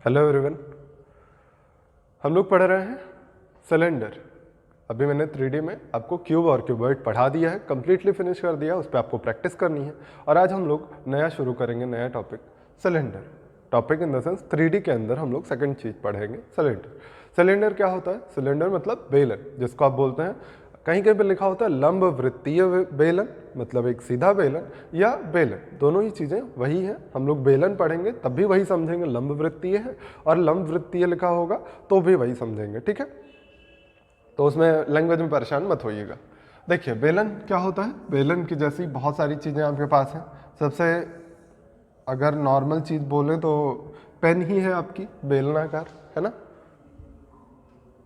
Hello everyone, हम लोग पढ़ रहे हैं सिलेंडर। अभी मैंने 3D में आपको क्यूब और क्यूबॉइड पढ़ा दिया है, कंप्लीटली फिनिश कर दिया, उस पर आपको प्रैक्टिस करनी है। और आज हम लोग नया शुरू करेंगे, नया topic cylinder. Topic in the sense 3D के अंदर हम लोग सेकंड चीज़ पढ़ेंगे सिलेंडर। सिलेंडर क्या होता है? सिलेंडर मतलब बेलन, जिसको आप बोलते हैं, कहीं कहीं पे लिखा होता है लंब वृत्तीय बेलन, मतलब एक सीधा बेलन या बेलन, दोनों ही चीज़ें वही हैं। हम लोग बेलन पढ़ेंगे तब भी वही समझेंगे, लंब वृत्तीय है, और लंब वृत्तीय लिखा होगा तो भी वही समझेंगे, ठीक है। तो उसमें लैंग्वेज में परेशान मत होइएगा। देखिए बेलन क्या होता है, बेलन की जैसी बहुत सारी चीज़ें आपके पास हैं। सबसे अगर नॉर्मल चीज़ बोलें तो पेन ही है आपकी बेलनाकार, है ना।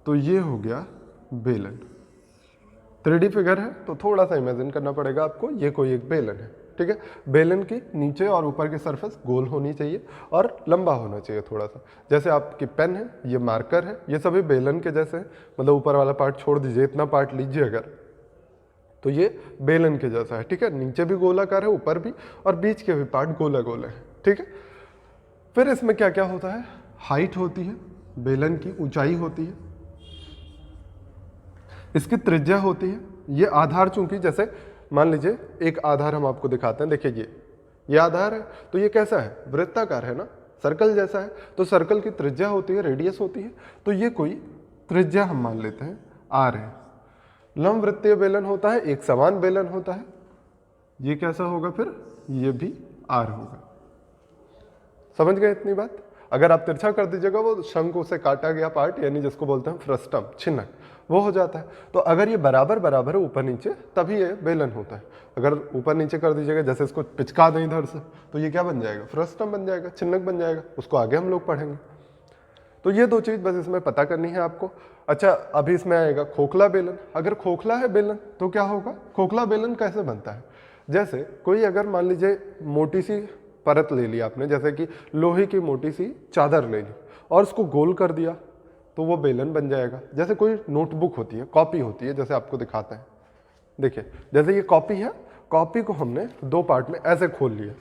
तो ये हो गया बेलन। 3D फिगर है तो थोड़ा सा इमेजिन करना पड़ेगा आपको, ये कोई एक बेलन है, ठीक है। बेलन की नीचे और ऊपर की सरफेस गोल होनी चाहिए और लंबा होना चाहिए थोड़ा सा। जैसे आपकी पेन है, ये मार्कर है, ये सभी बेलन के जैसे हैं। मतलब ऊपर वाला पार्ट छोड़ दीजिए, इतना पार्ट लीजिए अगर, तो ये बेलन के जैसा है, ठीक है। नीचे भी गोलाकार है, ऊपर भी, और बीच के भी पार्ट गोला गोला है, ठीक है। फिर इसमें क्या क्या होता है? हाइट होती है, बेलन की ऊंचाई होती है, इसकी त्रिज्या होती है, ये आधार, चूंकि जैसे मान लीजिए एक आधार हम आपको दिखाते हैं, देखिए ये आधार है, तो ये कैसा है? वृत्ताकार है ना, सर्कल जैसा है। तो सर्कल की त्रिज्या होती है, रेडियस होती है, तो ये कोई त्रिज्या हम मान लेते हैं आर है। लंब वृत्तीय बेलन होता है, एक समान बेलन होता है, ये कैसा होगा? फिर ये भी आर होगा। समझ गए इतनी बात? अगर आप तिरछा कर दीजिएगा, वो शंकु से काटा गया पार्ट, यानी जिसको बोलते हैं फ्रस्टम, छिन्नक, वो हो जाता है। तो अगर ये बराबर बराबर है ऊपर नीचे, तभी ये बेलन होता है। अगर ऊपर नीचे कर दीजिएगा, जैसे इसको पिचका दें इधर से, तो ये क्या बन जाएगा? फ्रस्टम बन जाएगा, छिन्नक बन जाएगा। उसको आगे हम लोग पढ़ेंगे। तो ये दो चीज़ बस इसमें पता करनी है आपको। अच्छा, अभी इसमें आएगा खोखला बेलन। अगर खोखला है बेलन तो क्या होगा? खोखला बेलन कैसे बनता है? जैसे कोई अगर मान लीजिए मोटी सी परत ले ली आपने, जैसे कि लोहे की मोटी सी चादर ले ली और उसको गोल कर दिया, तो वो बेलन बन जाएगा। जैसे कोई नोटबुक होती है, कॉपी होती है, जैसे आपको दिखाते हैं, देखिए जैसे ये कॉपी है, कॉपी को हमने दो पार्ट में ऐसे खोल लिया,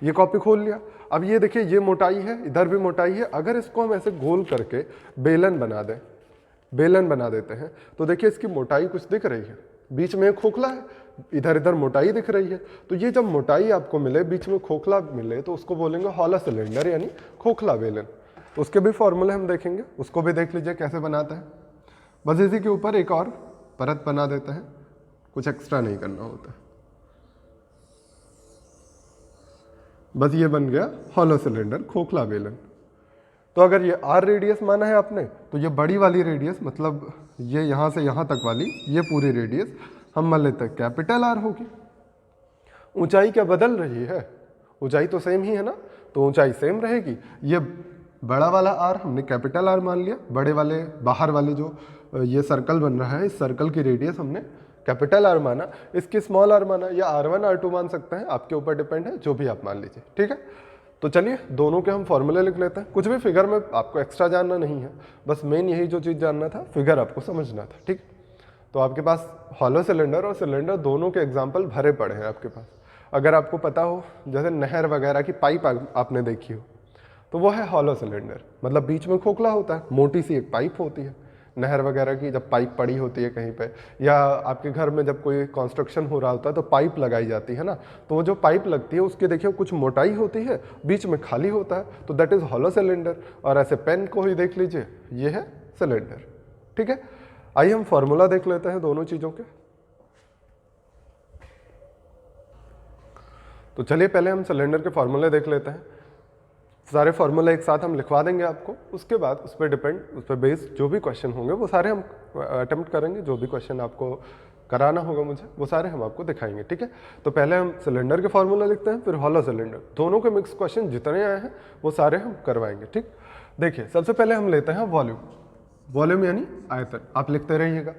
ये कॉपी खोल लिया। अब ये देखिए, ये मोटाई है, इधर भी मोटाई है। अगर इसको हम ऐसे गोल करके बेलन बना दें, बेलन बना देते हैं, तो देखिए इसकी मोटाई कुछ दिख रही है, बीच में खोखला है, इधर इधर मोटाई दिख रही है। तो ये जब मोटाई आपको मिले, बीच में खोखला मिले, तो उसको बोलेंगे हॉलो सिलेंडर, यानी खोखला बेलन। उसके भी फॉर्मूले हम देखेंगे, उसको भी देख लीजिए कैसे बनाते हैं। बस इसी के ऊपर एक और परत बना देते हैं, कुछ एक्स्ट्रा नहीं करना होता। बस ये बन गया हॉलो सिलेंडर, खोखला बेलन। तो अगर ये आर रेडियस माना है आपने, तो ये बड़ी वाली रेडियस, मतलब ये यहाँ से यहाँ तक वाली, ये पूरी रेडियस हम मान लेते हैं कैपिटल आर होगी। ऊंचाई क्या बदल रही है? ऊंचाई तो सेम ही है ना, तो ऊंचाई सेम रहेगी। ये बड़ा वाला आर हमने कैपिटल आर मान लिया, बड़े वाले बाहर वाले जो ये सर्कल बन रहा है, इस सर्कल की रेडियस हमने कैपिटल आर माना, इसकी स्मॉल आर माना, या R1 R2 मान सकते हैं, आपके ऊपर डिपेंड है, जो भी आप मान लीजिए, ठीक है। तो चलिए दोनों के हम फॉर्मूले लिख लेते हैं। कुछ भी फिगर में आपको एक्स्ट्रा जानना नहीं है, बस मेन यही जो चीज़ जानना था, फिगर आपको समझना था, ठीक। तो आपके पास हॉलो सिलेंडर और सिलेंडर दोनों के एग्जाम्पल भरे पड़े हैं आपके पास। अगर आपको पता हो, जैसे नहर वगैरह की पाइप आपने देखी हो, तो वो है हॉलो सिलेंडर, मतलब बीच में खोखला होता है, मोटी सी एक पाइप होती है। नहर वगैरह की जब पाइप पड़ी होती है कहीं पे, या आपके घर में जब कोई कंस्ट्रक्शन हो रहा होता है तो पाइप लगाई जाती है ना, तो वो जो पाइप लगती है उसकी देखिए कुछ मोटाई होती है, बीच में खाली होता है, तो दैट इज हॉलो सिलेंडर। और ऐसे पेन को ही देख लीजिए, ये है सिलेंडर, ठीक है। आइए हम फॉर्मूला देख लेते हैं दोनों चीज़ों के। तो चलिए पहले हम सिलेंडर के फॉर्मूले देख लेते हैं। सारे फॉर्मूले एक साथ हम लिखवा देंगे आपको, उसके बाद उस पर डिपेंड, उस पर बेस्ड जो भी क्वेश्चन होंगे वो सारे हम अटेम्प्ट करेंगे। जो भी क्वेश्चन आपको कराना होगा मुझे, वो सारे हम आपको दिखाएंगे, ठीक है। तो पहले हम सिलेंडर के फॉर्मूला लिखते हैं, फिर हॉलो सिलेंडर, दोनों के मिक्स क्वेश्चन जितने आए हैं वो सारे हम करवाएंगे, ठीक। देखिए सबसे पहले हम लेते हैं वॉल्यूम। वॉल्यूम यानी आयतन, आप लिखते रहिएगा,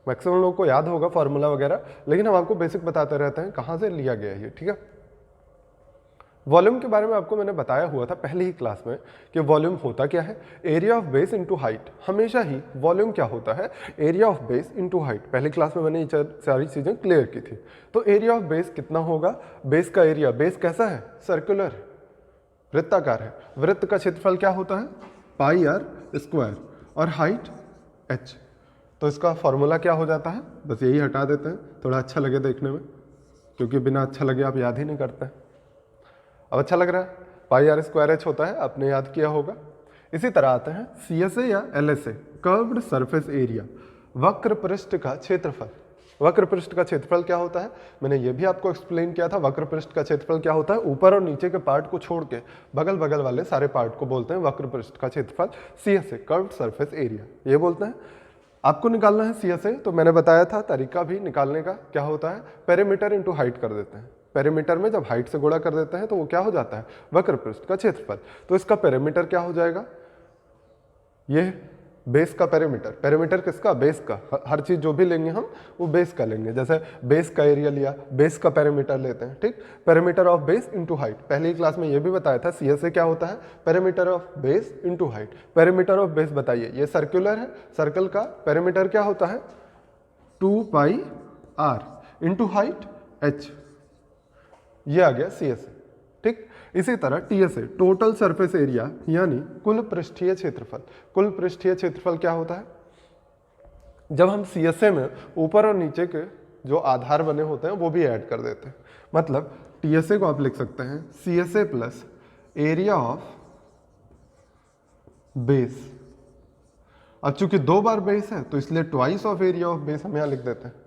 मैक्सिमम लोगों को याद होगा फॉर्मूला वगैरह, लेकिन हम आपको बेसिक बताते रहते हैं कहाँ से लिया गया है, ठीक है। वॉल्यूम के बारे में आपको मैंने बताया हुआ था पहले ही क्लास में कि वॉल्यूम होता क्या है, area of base into height. हमेशा ही वॉल्यूम क्या होता है, area of base into height. पहली क्लास में मैंने ये सारी चीज़ें क्लियर की थी। तो एरिया ऑफ बेस कितना होगा, बेस का एरिया, बेस कैसा है, सर्कुलर, वृत्ताकार है, वृत्त का क्षेत्रफल क्या होता है, पाई आर स्क्वायर, और हाइट h। तो इसका फॉर्मूला क्या हो जाता है, बस यही हटा देते हैं, थोड़ा अच्छा लगे देखने में, क्योंकि बिना अच्छा लगे आप याद ही नहीं करते हैं। अब अच्छा लग रहा है, पाई आर स्क्वायर एच होता है, आपने याद किया होगा। इसी तरह आते हैं CSA या LSA, कर्व्ड सरफेस एरिया, वक्र पृष्ठ का क्षेत्रफल। वक्र पृष्ठ का क्षेत्रफल क्या होता है, मैंने ये भी आपको एक्सप्लेन किया था। वक्र पृष्ठ का क्षेत्रफल क्या होता है, ऊपर और नीचे के पार्ट को छोड़ के बगल बगल वाले सारे पार्ट को बोलते हैं वक्र पृष्ठ का क्षेत्रफल, CSA, कर्व्ड सरफेस एरिया, ये बोलते हैं। आपको निकालना है CSA, तो मैंने बताया था तरीका भी निकालने का क्या होता है, पेरीमीटर इंटू हाइट कर देते हैं। पेरीमीटर में जब हाइट से गुणा कर देते हैं तो वो क्या हो जाता है, वक्र पृष्ठ का क्षेत्रफल। तो इसका पेरीमीटर क्या हो जाएगा, ये बेस का पेरीमीटर, पेरीमीटर किसका, बेस का। हर चीज जो भी लेंगे हम वो बेस का लेंगे, जैसे बेस का एरिया लिया, बेस का पेरीमीटर लेते हैं, ठीक। Perimeter of base into height, पहली क्लास में ये भी बताया था, CSA क्या होता है, perimeter of base into height. Perimeter of base बताइए, ये सर्कुलर है, सर्कल का पेरीमीटर क्या होता है, 2 पाई r इंटू हाइट h, ये आ गया CSA, ठीक। इसी तरह TSA, टोटल सरफेस एरिया, यानी कुल पृष्ठीय क्षेत्रफल। कुल पृष्ठीय क्षेत्रफल क्या होता है, जब हम CSA में ऊपर और नीचे के जो आधार बने होते हैं वो भी ऐड कर देते हैं, मतलब TSA को आप लिख सकते हैं CSA plus area of base. अब चूंकि 2 बार बेस है तो इसलिए twice of area of base हम यहाँ लिख देते हैं।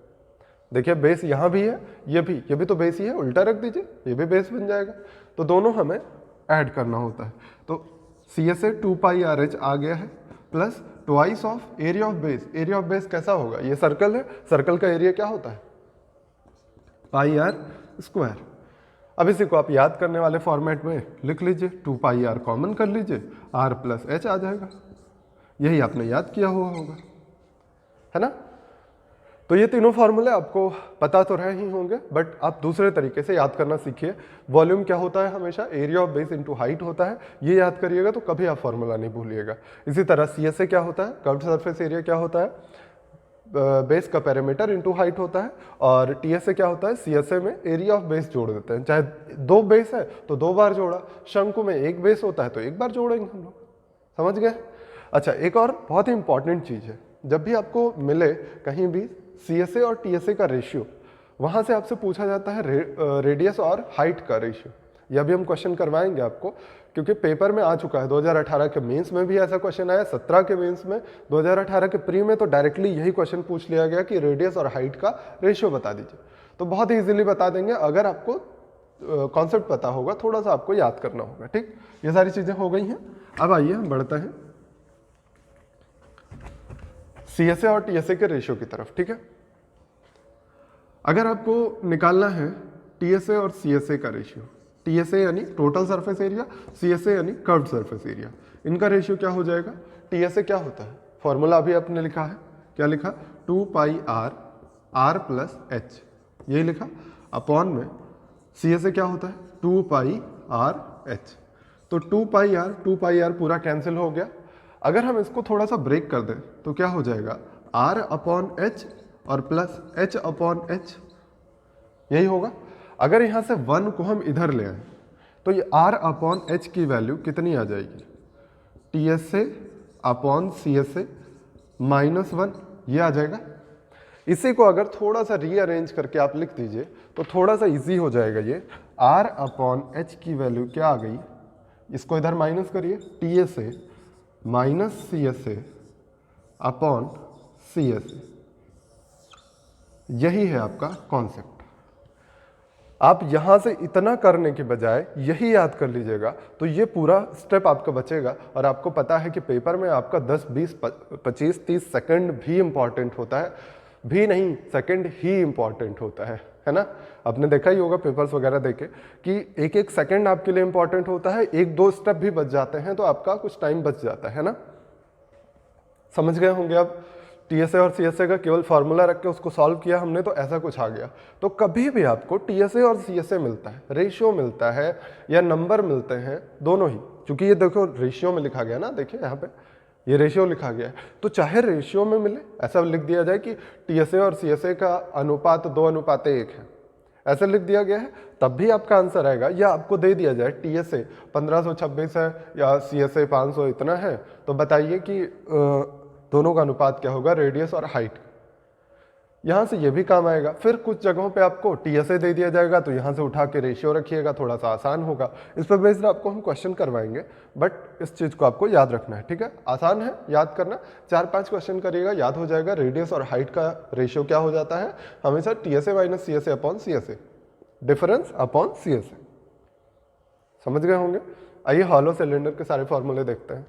देखिए बेस यहाँ भी है, ये भी तो बेस ही है, उल्टा रख दीजिए, ये भी बेस बन जाएगा। तो दोनों हमें ऐड करना होता है। तो CSA 2 पाई RH आ गया है, plus twice of area of base. Area of base कैसा होगा, ये सर्कल है, सर्कल का एरिया क्या होता है, पाई आर स्क्वायर। अब इसी को आप याद करने वाले फॉर्मेट में लिख लीजिए, 2 पाई आर कॉमन कर लीजिए, r प्लस h आ जाएगा। यही आपने याद किया हुआ होगा, है ना। तो ये तीनों फॉर्मूले आपको पता तो रहे ही होंगे, बट आप दूसरे तरीके से याद करना सीखिए। वॉल्यूम क्या होता है, हमेशा area of base into height होता है, ये याद करिएगा तो कभी आप फॉर्मूला नहीं भूलिएगा। इसी तरह CSA क्या होता है, कर्व्ड सरफेस एरिया क्या होता है, बेस का पेरीमीटर इनटू हाइट होता है। और TSA क्या होता है, CSA में एरिया ऑफ बेस जोड़ देते हैं, चाहे 2 बेस है तो 2 बार जोड़ा, शंकु में 1 बेस होता है तो 1 बार जोड़ेंगे हम लोग, समझ गए। अच्छा, एक और बहुत ही इंपॉर्टेंट चीज़ है, जब भी आपको मिले कहीं भी CSA और TSA का रेशियो, वहाँ से आपसे पूछा जाता है रेडियस और हाइट का रेशियो। यह भी हम क्वेश्चन करवाएंगे आपको, क्योंकि पेपर में आ चुका है। 2018 के मेंस में भी ऐसा क्वेश्चन आया, 17 के मेंस में, 2018 के प्री में तो डायरेक्टली यही क्वेश्चन पूछ लिया गया कि रेडियस और हाइट का रेशियो बता दीजिए। तो बहुत ही इजीली बता देंगे, अगर आपको कॉन्सेप्ट पता होगा, थोड़ा सा आपको याद करना होगा, ठीक। ये सारी चीज़ें हो गई हैं। अब आइए हम बढ़ते हैं CSA और TSA के रेशियो की तरफ, ठीक है। अगर आपको निकालना है TSA और CSA का रेशियो, TSA यानी टोटल सरफेस एरिया, CSA यानी कर्व्ड सरफेस एरिया, इनका रेशियो क्या हो जाएगा। TSA क्या होता है, फॉर्मूला अभी आपने लिखा है, क्या लिखा, 2 पाई r प्लस h, यही लिखा, अपॉन में CSA क्या होता है, 2 पाई RH। तो 2 पाई r पूरा कैंसिल हो गया। अगर हम इसको थोड़ा सा ब्रेक कर दें तो क्या हो जाएगा, r अपॉन h और प्लस h अपॉन h, यही होगा। अगर यहाँ से 1 को हम इधर ले आए तो ये r अपॉन h की वैल्यू कितनी आ जाएगी, TSA अपॉन CSA -1, ये आ जाएगा। इसी को अगर थोड़ा सा रीअरेंज करके आप लिख दीजिए तो थोड़ा सा इजी हो जाएगा। ये r अपॉन h की वैल्यू क्या आ गई, इसको इधर माइनस करिए, TSA minus CSA upon CSA, यही है आपका कॉन्सेप्ट। आप यहां से इतना करने के बजाय यही याद कर लीजिएगा तो ये पूरा स्टेप आपका बचेगा। और आपको पता है कि पेपर में आपका 10, 20, 25, 30 सेकंड भी इंपॉर्टेंट होता है, भी नहीं, सेकंड ही इंपॉर्टेंट होता है ना। आपने देखा ही होगा पेपर्स वगैरह देखे कि एक एक सेकंड आपके लिए इंपॉर्टेंट होता है, 1-2 स्टेप भी बच जाते हैं तो आपका कुछ टाइम बच जाता है ना। समझ गए होंगे आप। TSA और CSA का केवल फार्मूला रख के उसको सॉल्व किया हमने तो ऐसा कुछ आ गया। तो कभी भी आपको TSA और CSA मिलता है, रेशियो मिलता है या नंबर मिलते हैं, दोनों ही, क्योंकि ये देखो रेशियो में लिखा गया ना, देखिए यहाँ पे ये रेशियो लिखा गया है, तो चाहे रेशियो में मिले, ऐसा लिख दिया जाए कि TSA और CSA का अनुपात 2:1 है, ऐसे लिख दिया गया है तब भी आपका आंसर आएगा, या आपको दे दिया जाए TSA 1526 है या CSA 500 इतना है, तो बताइए कि दोनों का अनुपात क्या होगा, रेडियस और हाइट। यहाँ से ये भी काम आएगा। फिर कुछ जगहों पे आपको TSA दे दिया जाएगा तो यहाँ से उठा के रेशियो रखिएगा, थोड़ा सा आसान होगा। इस पर बेस्ड आपको हम क्वेश्चन करवाएंगे, बट इस चीज़ को आपको याद रखना है, ठीक है। आसान है याद करना, 4-5 क्वेश्चन करिएगा, याद हो जाएगा। रेडियस और हाइट का रेशियो क्या हो जाता है हमेशा, TSA minus CSA upon CSA, difference upon CSA। समझ गए होंगे। आइए हॉलो सिलेंडर के सारे फॉर्मूले देखते हैं।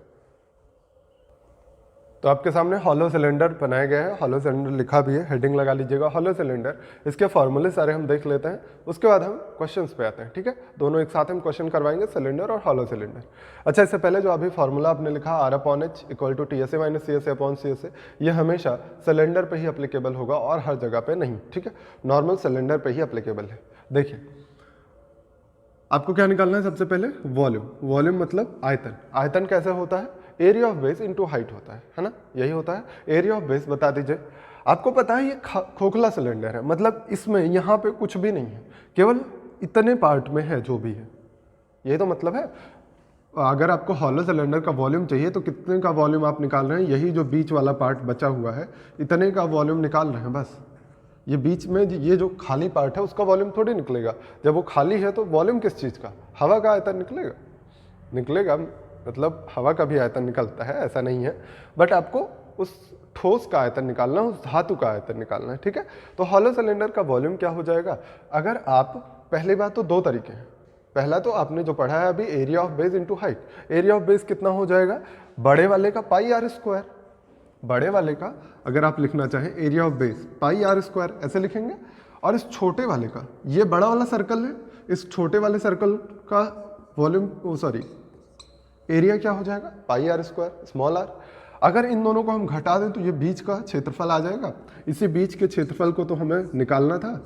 तो आपके सामने हॉलो सिलेंडर बनाया गया है, हॉलो सिलेंडर लिखा भी है, हेडिंग लगा लीजिएगा हॉलो सिलेंडर। इसके फॉर्मूले सारे हम देख लेते हैं, उसके बाद हम क्वेश्चंस पे आते हैं, ठीक है। दोनों एक साथ हम क्वेश्चन करवाएंगे, सिलेंडर और हॉलो सिलेंडर। अच्छा, इससे पहले जो अभी फॉर्मूला आपने लिखा R/H equal to TSA minus CSA upon CSA, ये हमेशा सिलेंडर पर ही अप्लीकेबल होगा और हर जगह पर नहीं, ठीक है। नॉर्मल सिलेंडर पर ही अप्लीकेबल है। देखिए आपको क्या निकालना है, सबसे पहले वॉल्यूम। वॉल्यूम मतलब आयतन। आयतन कैसे होता है, area of base into height होता है ना, यही होता है। एरिया ऑफ बेस बता दीजिए। आपको पता है ये खोखला सिलेंडर है, मतलब इसमें यहाँ पे कुछ भी नहीं है, केवल इतने पार्ट में है जो भी है, यही तो मतलब है। अगर आपको हॉलो सिलेंडर का वॉल्यूम चाहिए तो कितने का वॉल्यूम आप निकाल रहे हैं, यही जो बीच वाला पार्ट बचा हुआ है इतने का वॉल्यूम निकाल रहे हैं बस। ये बीच में ये जो खाली पार्ट है उसका वॉल्यूम थोड़ी निकलेगा। जब वो खाली है तो वॉल्यूम किस चीज़ का, हवा का आयतन निकलेगा, मतलब हवा का भी आयतन निकलता है, ऐसा नहीं है, बट आपको उस ठोस का आयतन निकालना, उस धातु का आयतन निकालना है, ठीक है। तो हॉलो सिलेंडर का वॉल्यूम क्या हो जाएगा, अगर आप पहली बात तो दो तरीके हैं। पहला तो आपने जो पढ़ा है अभी, area of base into height. Area of base कितना हो जाएगा, बड़े वाले का πr²। बड़े वाले का अगर आप लिखना चाहें एरिया ऑफ बेस πr² ऐसे लिखेंगे, और इस छोटे वाले का, ये बड़ा वाला सर्कल है, इस छोटे वाले सर्कल का वॉल्यूम सॉरी एरिया क्या हो जाएगा, πr² स्मॉल r। अगर इन दोनों को हम घटा दें तो ये बीच का क्षेत्रफल आ जाएगा। इसी बीच के क्षेत्रफल को तो हमें निकालना था।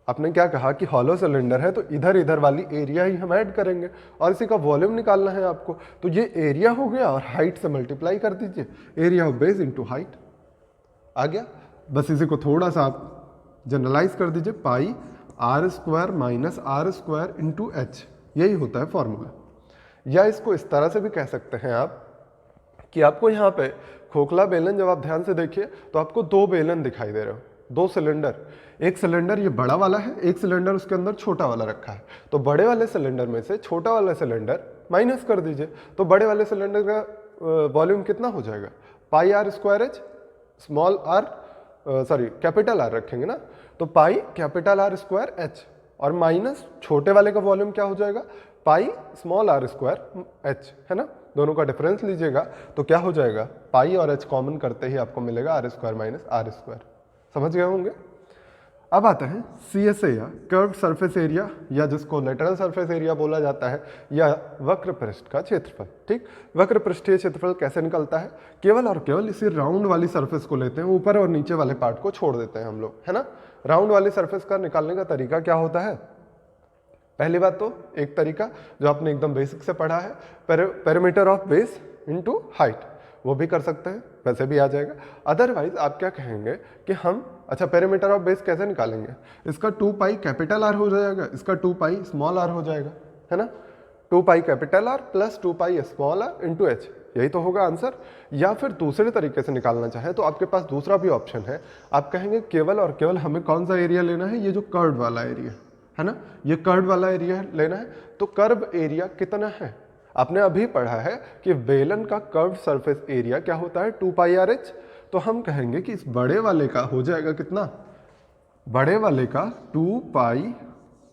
आपने क्या कहा कि हॉलो सिलेंडर है तो इधर इधर वाली एरिया ही हम ऐड करेंगे और इसी का वॉल्यूम निकालना है आपको। तो ये एरिया हो गया और हाइट से मल्टीप्लाई कर दीजिए, area of base into height आ गया। बस इसी को थोड़ा सा आप जनरलाइज कर दीजिए, πr² minus r² into h, यही होता है फॉर्मूला। या इसको इस तरह से भी कह सकते हैं आप कि आपको यहाँ पे खोखला बेलन, जब आप ध्यान से देखिए तो आपको दो बेलन दिखाई दे रहे हो, दो सिलेंडर। एक सिलेंडर ये बड़ा वाला है, एक सिलेंडर उसके अंदर छोटा वाला रखा है। तो बड़े वाले सिलेंडर में से छोटा वाला सिलेंडर माइनस कर दीजिए, तो बड़े वाले सिलेंडर का वॉल्यूम कितना हो जाएगा, πr²h small r sorry capital R रखेंगे ना, तो पाई कैपिटल R²h और माइनस छोटे वाले का वॉल्यूम क्या हो जाएगा, पाई स्मॉल r²h, है ना। दोनों का डिफरेंस लीजिएगा तो क्या हो जाएगा, पाई और h कॉमन करते ही आपको मिलेगा r² माइनस r²। समझ गए होंगे। अब आता है CSA या कर्व्ड सरफेस एरिया, या जिसको लेटरल सरफेस एरिया बोला जाता है, या वक्र पृष्ठ का क्षेत्रफल। ठीक, वक्र पृष्ठीय क्षेत्रफल कैसे निकलता है, केवल और केवल इसी राउंड वाली सरफेस को लेते हैं, ऊपर और नीचे वाले पार्ट को छोड़ देते हैं हम लोग, है ना। राउंड वाली सरफेस का निकालने का तरीका क्या होता है, पहली बात तो एक तरीका जो आपने एकदम बेसिक से पढ़ा है, perimeter of base into height, वो भी कर सकते हैं, वैसे भी आ जाएगा। अदरवाइज आप क्या कहेंगे कि हम, अच्छा पेरीमीटर ऑफ बेस कैसे निकालेंगे, इसका 2 पाई कैपिटल R हो जाएगा, इसका 2 पाई स्मॉल r हो जाएगा, है ना। 2 pi capital R plus 2 pi small r into h, यही तो होगा आंसर। या फिर दूसरे तरीके से निकालना चाहे तो आपके पास दूसरा भी ऑप्शन है। आप कहेंगे केवल और केवल हमें कौन सा एरिया लेना है, ये जो कर्व वाला एरिया है ना, ये कर्व वाला एरिया लेना है। तो कर्व एरिया कितना है, आपने अभी पढ़ा है कि बेलन का कर्व सरफेस एरिया क्या होता है, 2 पाई RH। तो हम कहेंगे कि इस बड़े वाले का हो जाएगा कितना, बड़े वाले का 2 पाई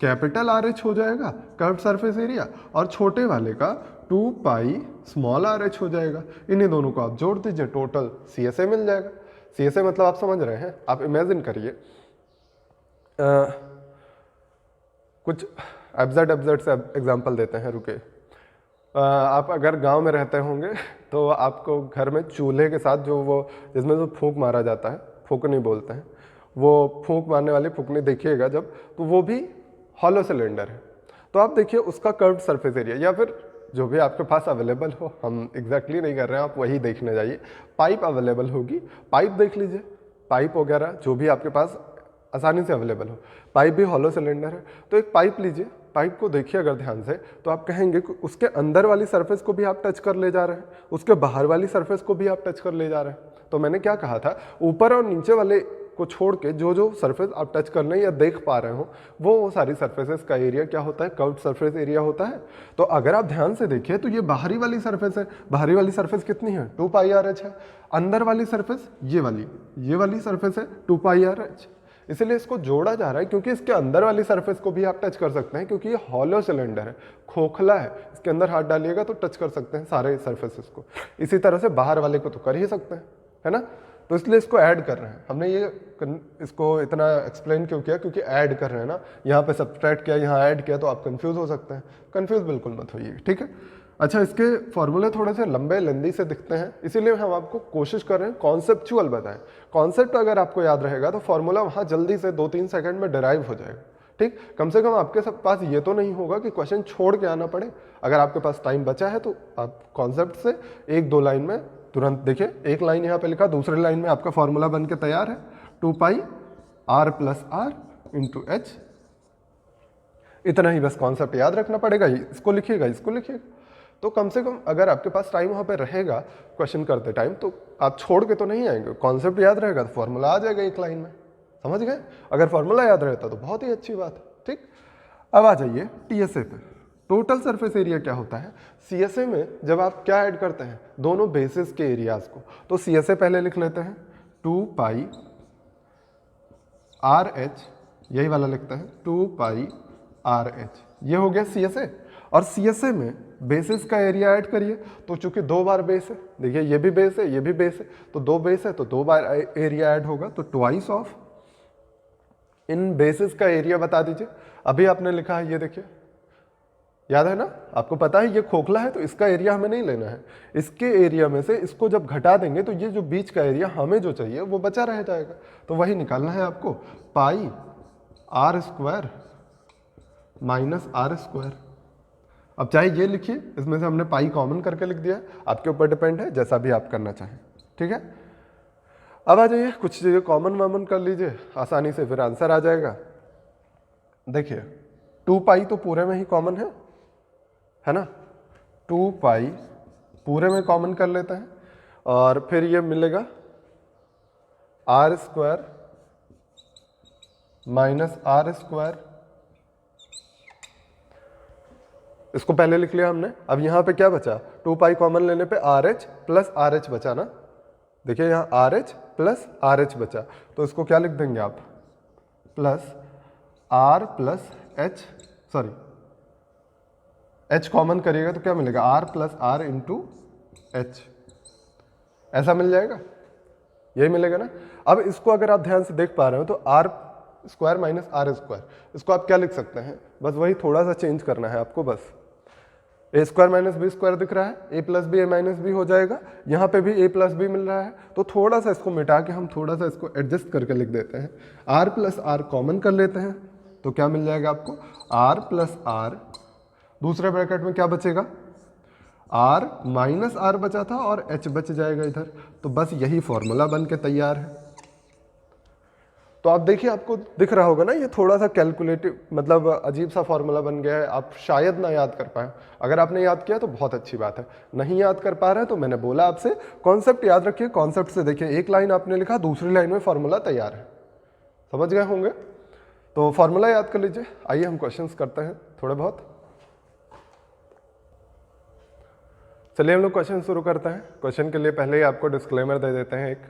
कैपिटल RH हो जाएगा कर्व सरफेस एरिया, और छोटे वाले का 2 पाई स्मॉल RH हो जाएगा। इन्हीं दोनों को आप जोड़ दीजिए, टोटल CSA मिल जाएगा। CSA मतलब आप समझ रहे हैं, आप इमेजिन करिए, कुछ एब्जर्ड से एग्जाम्पल देते हैं, रुके। आप अगर गांव में रहते होंगे तो आपको घर में चूल्हे के साथ जो वो जिसमें जो फूंक मारा जाता है, फूंकनी बोलते हैं, वो फूंक मारने वाली फूंकनी देखिएगा जब, तो वो भी हॉलो सिलेंडर है। तो आप देखिए उसका कर्व्ड सरफेस एरिया, या फिर जो भी आपके पास अवेलेबल हो, हम एग्जैक्टली नहीं कर रहे हैं, आप वही देखने जाइए। पाइप अवेलेबल होगी, पाइप देख लीजिए, पाइप वगैरह जो भी आपके पास आसानी से अवेलेबल हो। पाइप भी हॉलो सिलेंडर है, तो एक पाइप लीजिए, पाइप को देखिए अगर ध्यान से तो आप कहेंगे कि उसके अंदर वाली सरफेस को भी आप टच कर ले जा रहे हैं, उसके बाहर वाली सरफेस को भी आप टच कर ले जा रहे हैं। तो मैंने क्या कहा था, ऊपर और नीचे वाले को छोड़ के जो जो सरफेस आप टच करने या देख पा रहे हो वो सारी सरफेसेस का एरिया क्या होता है, कर्व्ड सरफेस एरिया होता है। तो अगर आप ध्यान से देखिए तो ये बाहरी वाली सरफेस है, बाहरी वाली सरफेस कितनी है, 2 पाई आर एच है। अंदर वाली सरफेस ये वाली सरफेस है 2 पाई आर एच। इसलिए इसको जोड़ा जा रहा है क्योंकि इसके अंदर वाली सरफेस को भी आप टच कर सकते हैं, क्योंकि ये हॉलो सिलेंडर है, खोखला है, इसके अंदर हाथ डालिएगा तो टच कर सकते हैं सारे सरफेसेस को। इसी तरह से बाहर वाले को तो कर ही सकते हैं, है ना। तो इसलिए इसको ऐड कर रहे हैं हमने। ये इसको इतना एक्सप्लेन क्यों किया, क्योंकि ऐड कर रहे हैं ना, यहाँ पे सब्सट्रैक्ट किया, यहाँ ऐड किया, तो आप कंफ्यूज हो सकते हैं। कंफ्यूज बिल्कुल मत होइए, ठीक है। अच्छा, इसके फॉर्मूले थोड़े से लंबे लेंदी से दिखते हैं, इसीलिए हम आपको कोशिश कर रहे हैं कॉन्सेप्चुअल बताएं। कॉन्सेप्ट अगर आपको याद रहेगा तो फॉर्मूला वहाँ जल्दी से 2-3 सेकंड में डिराइव हो जाएगा, ठीक। कम से कम आपके सब पास ये तो नहीं होगा कि क्वेश्चन छोड़ के आना पड़े। अगर आपके पास टाइम बचा है तो आप कॉन्सेप्ट से 1-2 लाइन में तुरंत देखिए, एक लाइन यहाँ पे लिखा, दूसरी लाइन में आपका फॉर्मूला बन के तैयार है, 2 pi R plus are into H. इतना ही बस कॉन्सेप्ट याद रखना पड़ेगा। इसको लिखिएगा, इसको लिखिएगा। तो कम से कम अगर आपके पास टाइम वहाँ पे रहेगा क्वेश्चन करते टाइम, तो आप छोड़ के तो नहीं आएंगे। कॉन्सेप्ट याद रहेगा तो फॉर्मूला आ जाएगा एक लाइन में, समझ गए। अगर फॉर्मूला याद रहता तो बहुत ही अच्छी बात है, ठीक। अब आ जाइए टीएसए पे। टोटल सरफेस एरिया क्या होता है, सीएसए में जब आप क्या ऐड करते हैं, दोनों बेसिस के एरियाज को। तो सीएसए पहले लिख लेते हैं, 2 पाई आर एच, यही वाला लिखते हैं 2 पाई आर एच, ये हो गया सीएसए। और सीएसए में बेसिस का एरिया ऐड करिए, तो चूंकि 2 बार बेस है, देखिए ये भी बेस है, ये भी बेस है, तो 2 बेस है तो 2 बार एरिया ऐड होगा, तो ट्वाइस ऑफ इन बेसिस का एरिया बता दीजिए। अभी आपने लिखा है, ये देखिए, याद है ना, आपको पता है ये खोखला है तो इसका एरिया हमें नहीं लेना है। इसके एरिया में से इसको जब घटा देंगे तो ये जो बीच का एरिया हमें जो चाहिए वो बचा रह जाएगा, तो वही निकालना है आपको, pi R square minus are square. अब चाहे ये लिखिए, इसमें से हमने पाई कॉमन करके लिख दिया, आपके ऊपर डिपेंड है, जैसा भी आप करना चाहें, ठीक है। अब आ जाइए, कुछ चीज़ें कॉमन वामन कर लीजिए आसानी से, फिर आंसर आ जाएगा। देखिए 2 पाई तो पूरे में ही कॉमन है ना, 2 पाई पूरे में कॉमन कर लेते हैं, और फिर ये मिलेगा r square minus are square. इसको पहले लिख लिया हमने। अब यहाँ पे क्या बचा, 2 पाई कॉमन लेने पे r h plus r h बचा ना, देखिए यहाँ r h plus r h बचा, तो इसको क्या लिख देंगे आप, plus r plus h, sorry h common करिएगा तो क्या मिलेगा, r plus are into h, ऐसा मिल जाएगा, यही मिलेगा ना। अब इसको अगर आप ध्यान से देख पा रहे हो तो r square minus are square, इसको आप क्या लिख सकते हैं, बस वही थोड़ा सा चेंज करना है आपको, बस ए स्क्वायर माइनस बी स्क्वायर दिख रहा है, ए प्लस बी ए माइनस बी हो जाएगा, यहाँ पे भी ए प्लस बी मिल रहा है, तो थोड़ा सा इसको मिटा के हम थोड़ा सा इसको एडजस्ट करके लिख देते हैं, आर प्लस आर कॉमन कर लेते हैं, तो क्या मिल जाएगा आपको, आर प्लस आर, दूसरे ब्रैकेट में क्या बचेगा, आर माइनस आर बचा था और एच बच जाएगा इधर, तो बस यही फॉर्मूला बन के तैयार है। तो आप देखिए, आपको दिख रहा होगा ना, ये थोड़ा सा कैलकुलेटिव, मतलब अजीब सा फॉर्मूला बन गया है, आप शायद ना याद कर पाए। अगर आपने याद किया तो बहुत अच्छी बात है, नहीं याद कर पा रहे हैं तो मैंने बोला आपसे कॉन्सेप्ट याद रखिए। कॉन्सेप्ट से देखिए, एक लाइन आपने लिखा, दूसरी लाइन में फॉर्मूला तैयार है, समझ गए होंगे। तो फॉर्मूला याद कर लीजिए। आइए हम क्वेश्चंस करते हैं थोड़े बहुत। चलिए हम लोग क्वेश्चन शुरू करते हैं। क्वेश्चन के लिए पहले ही आपको डिस्क्लेमर दे देते हैं एक,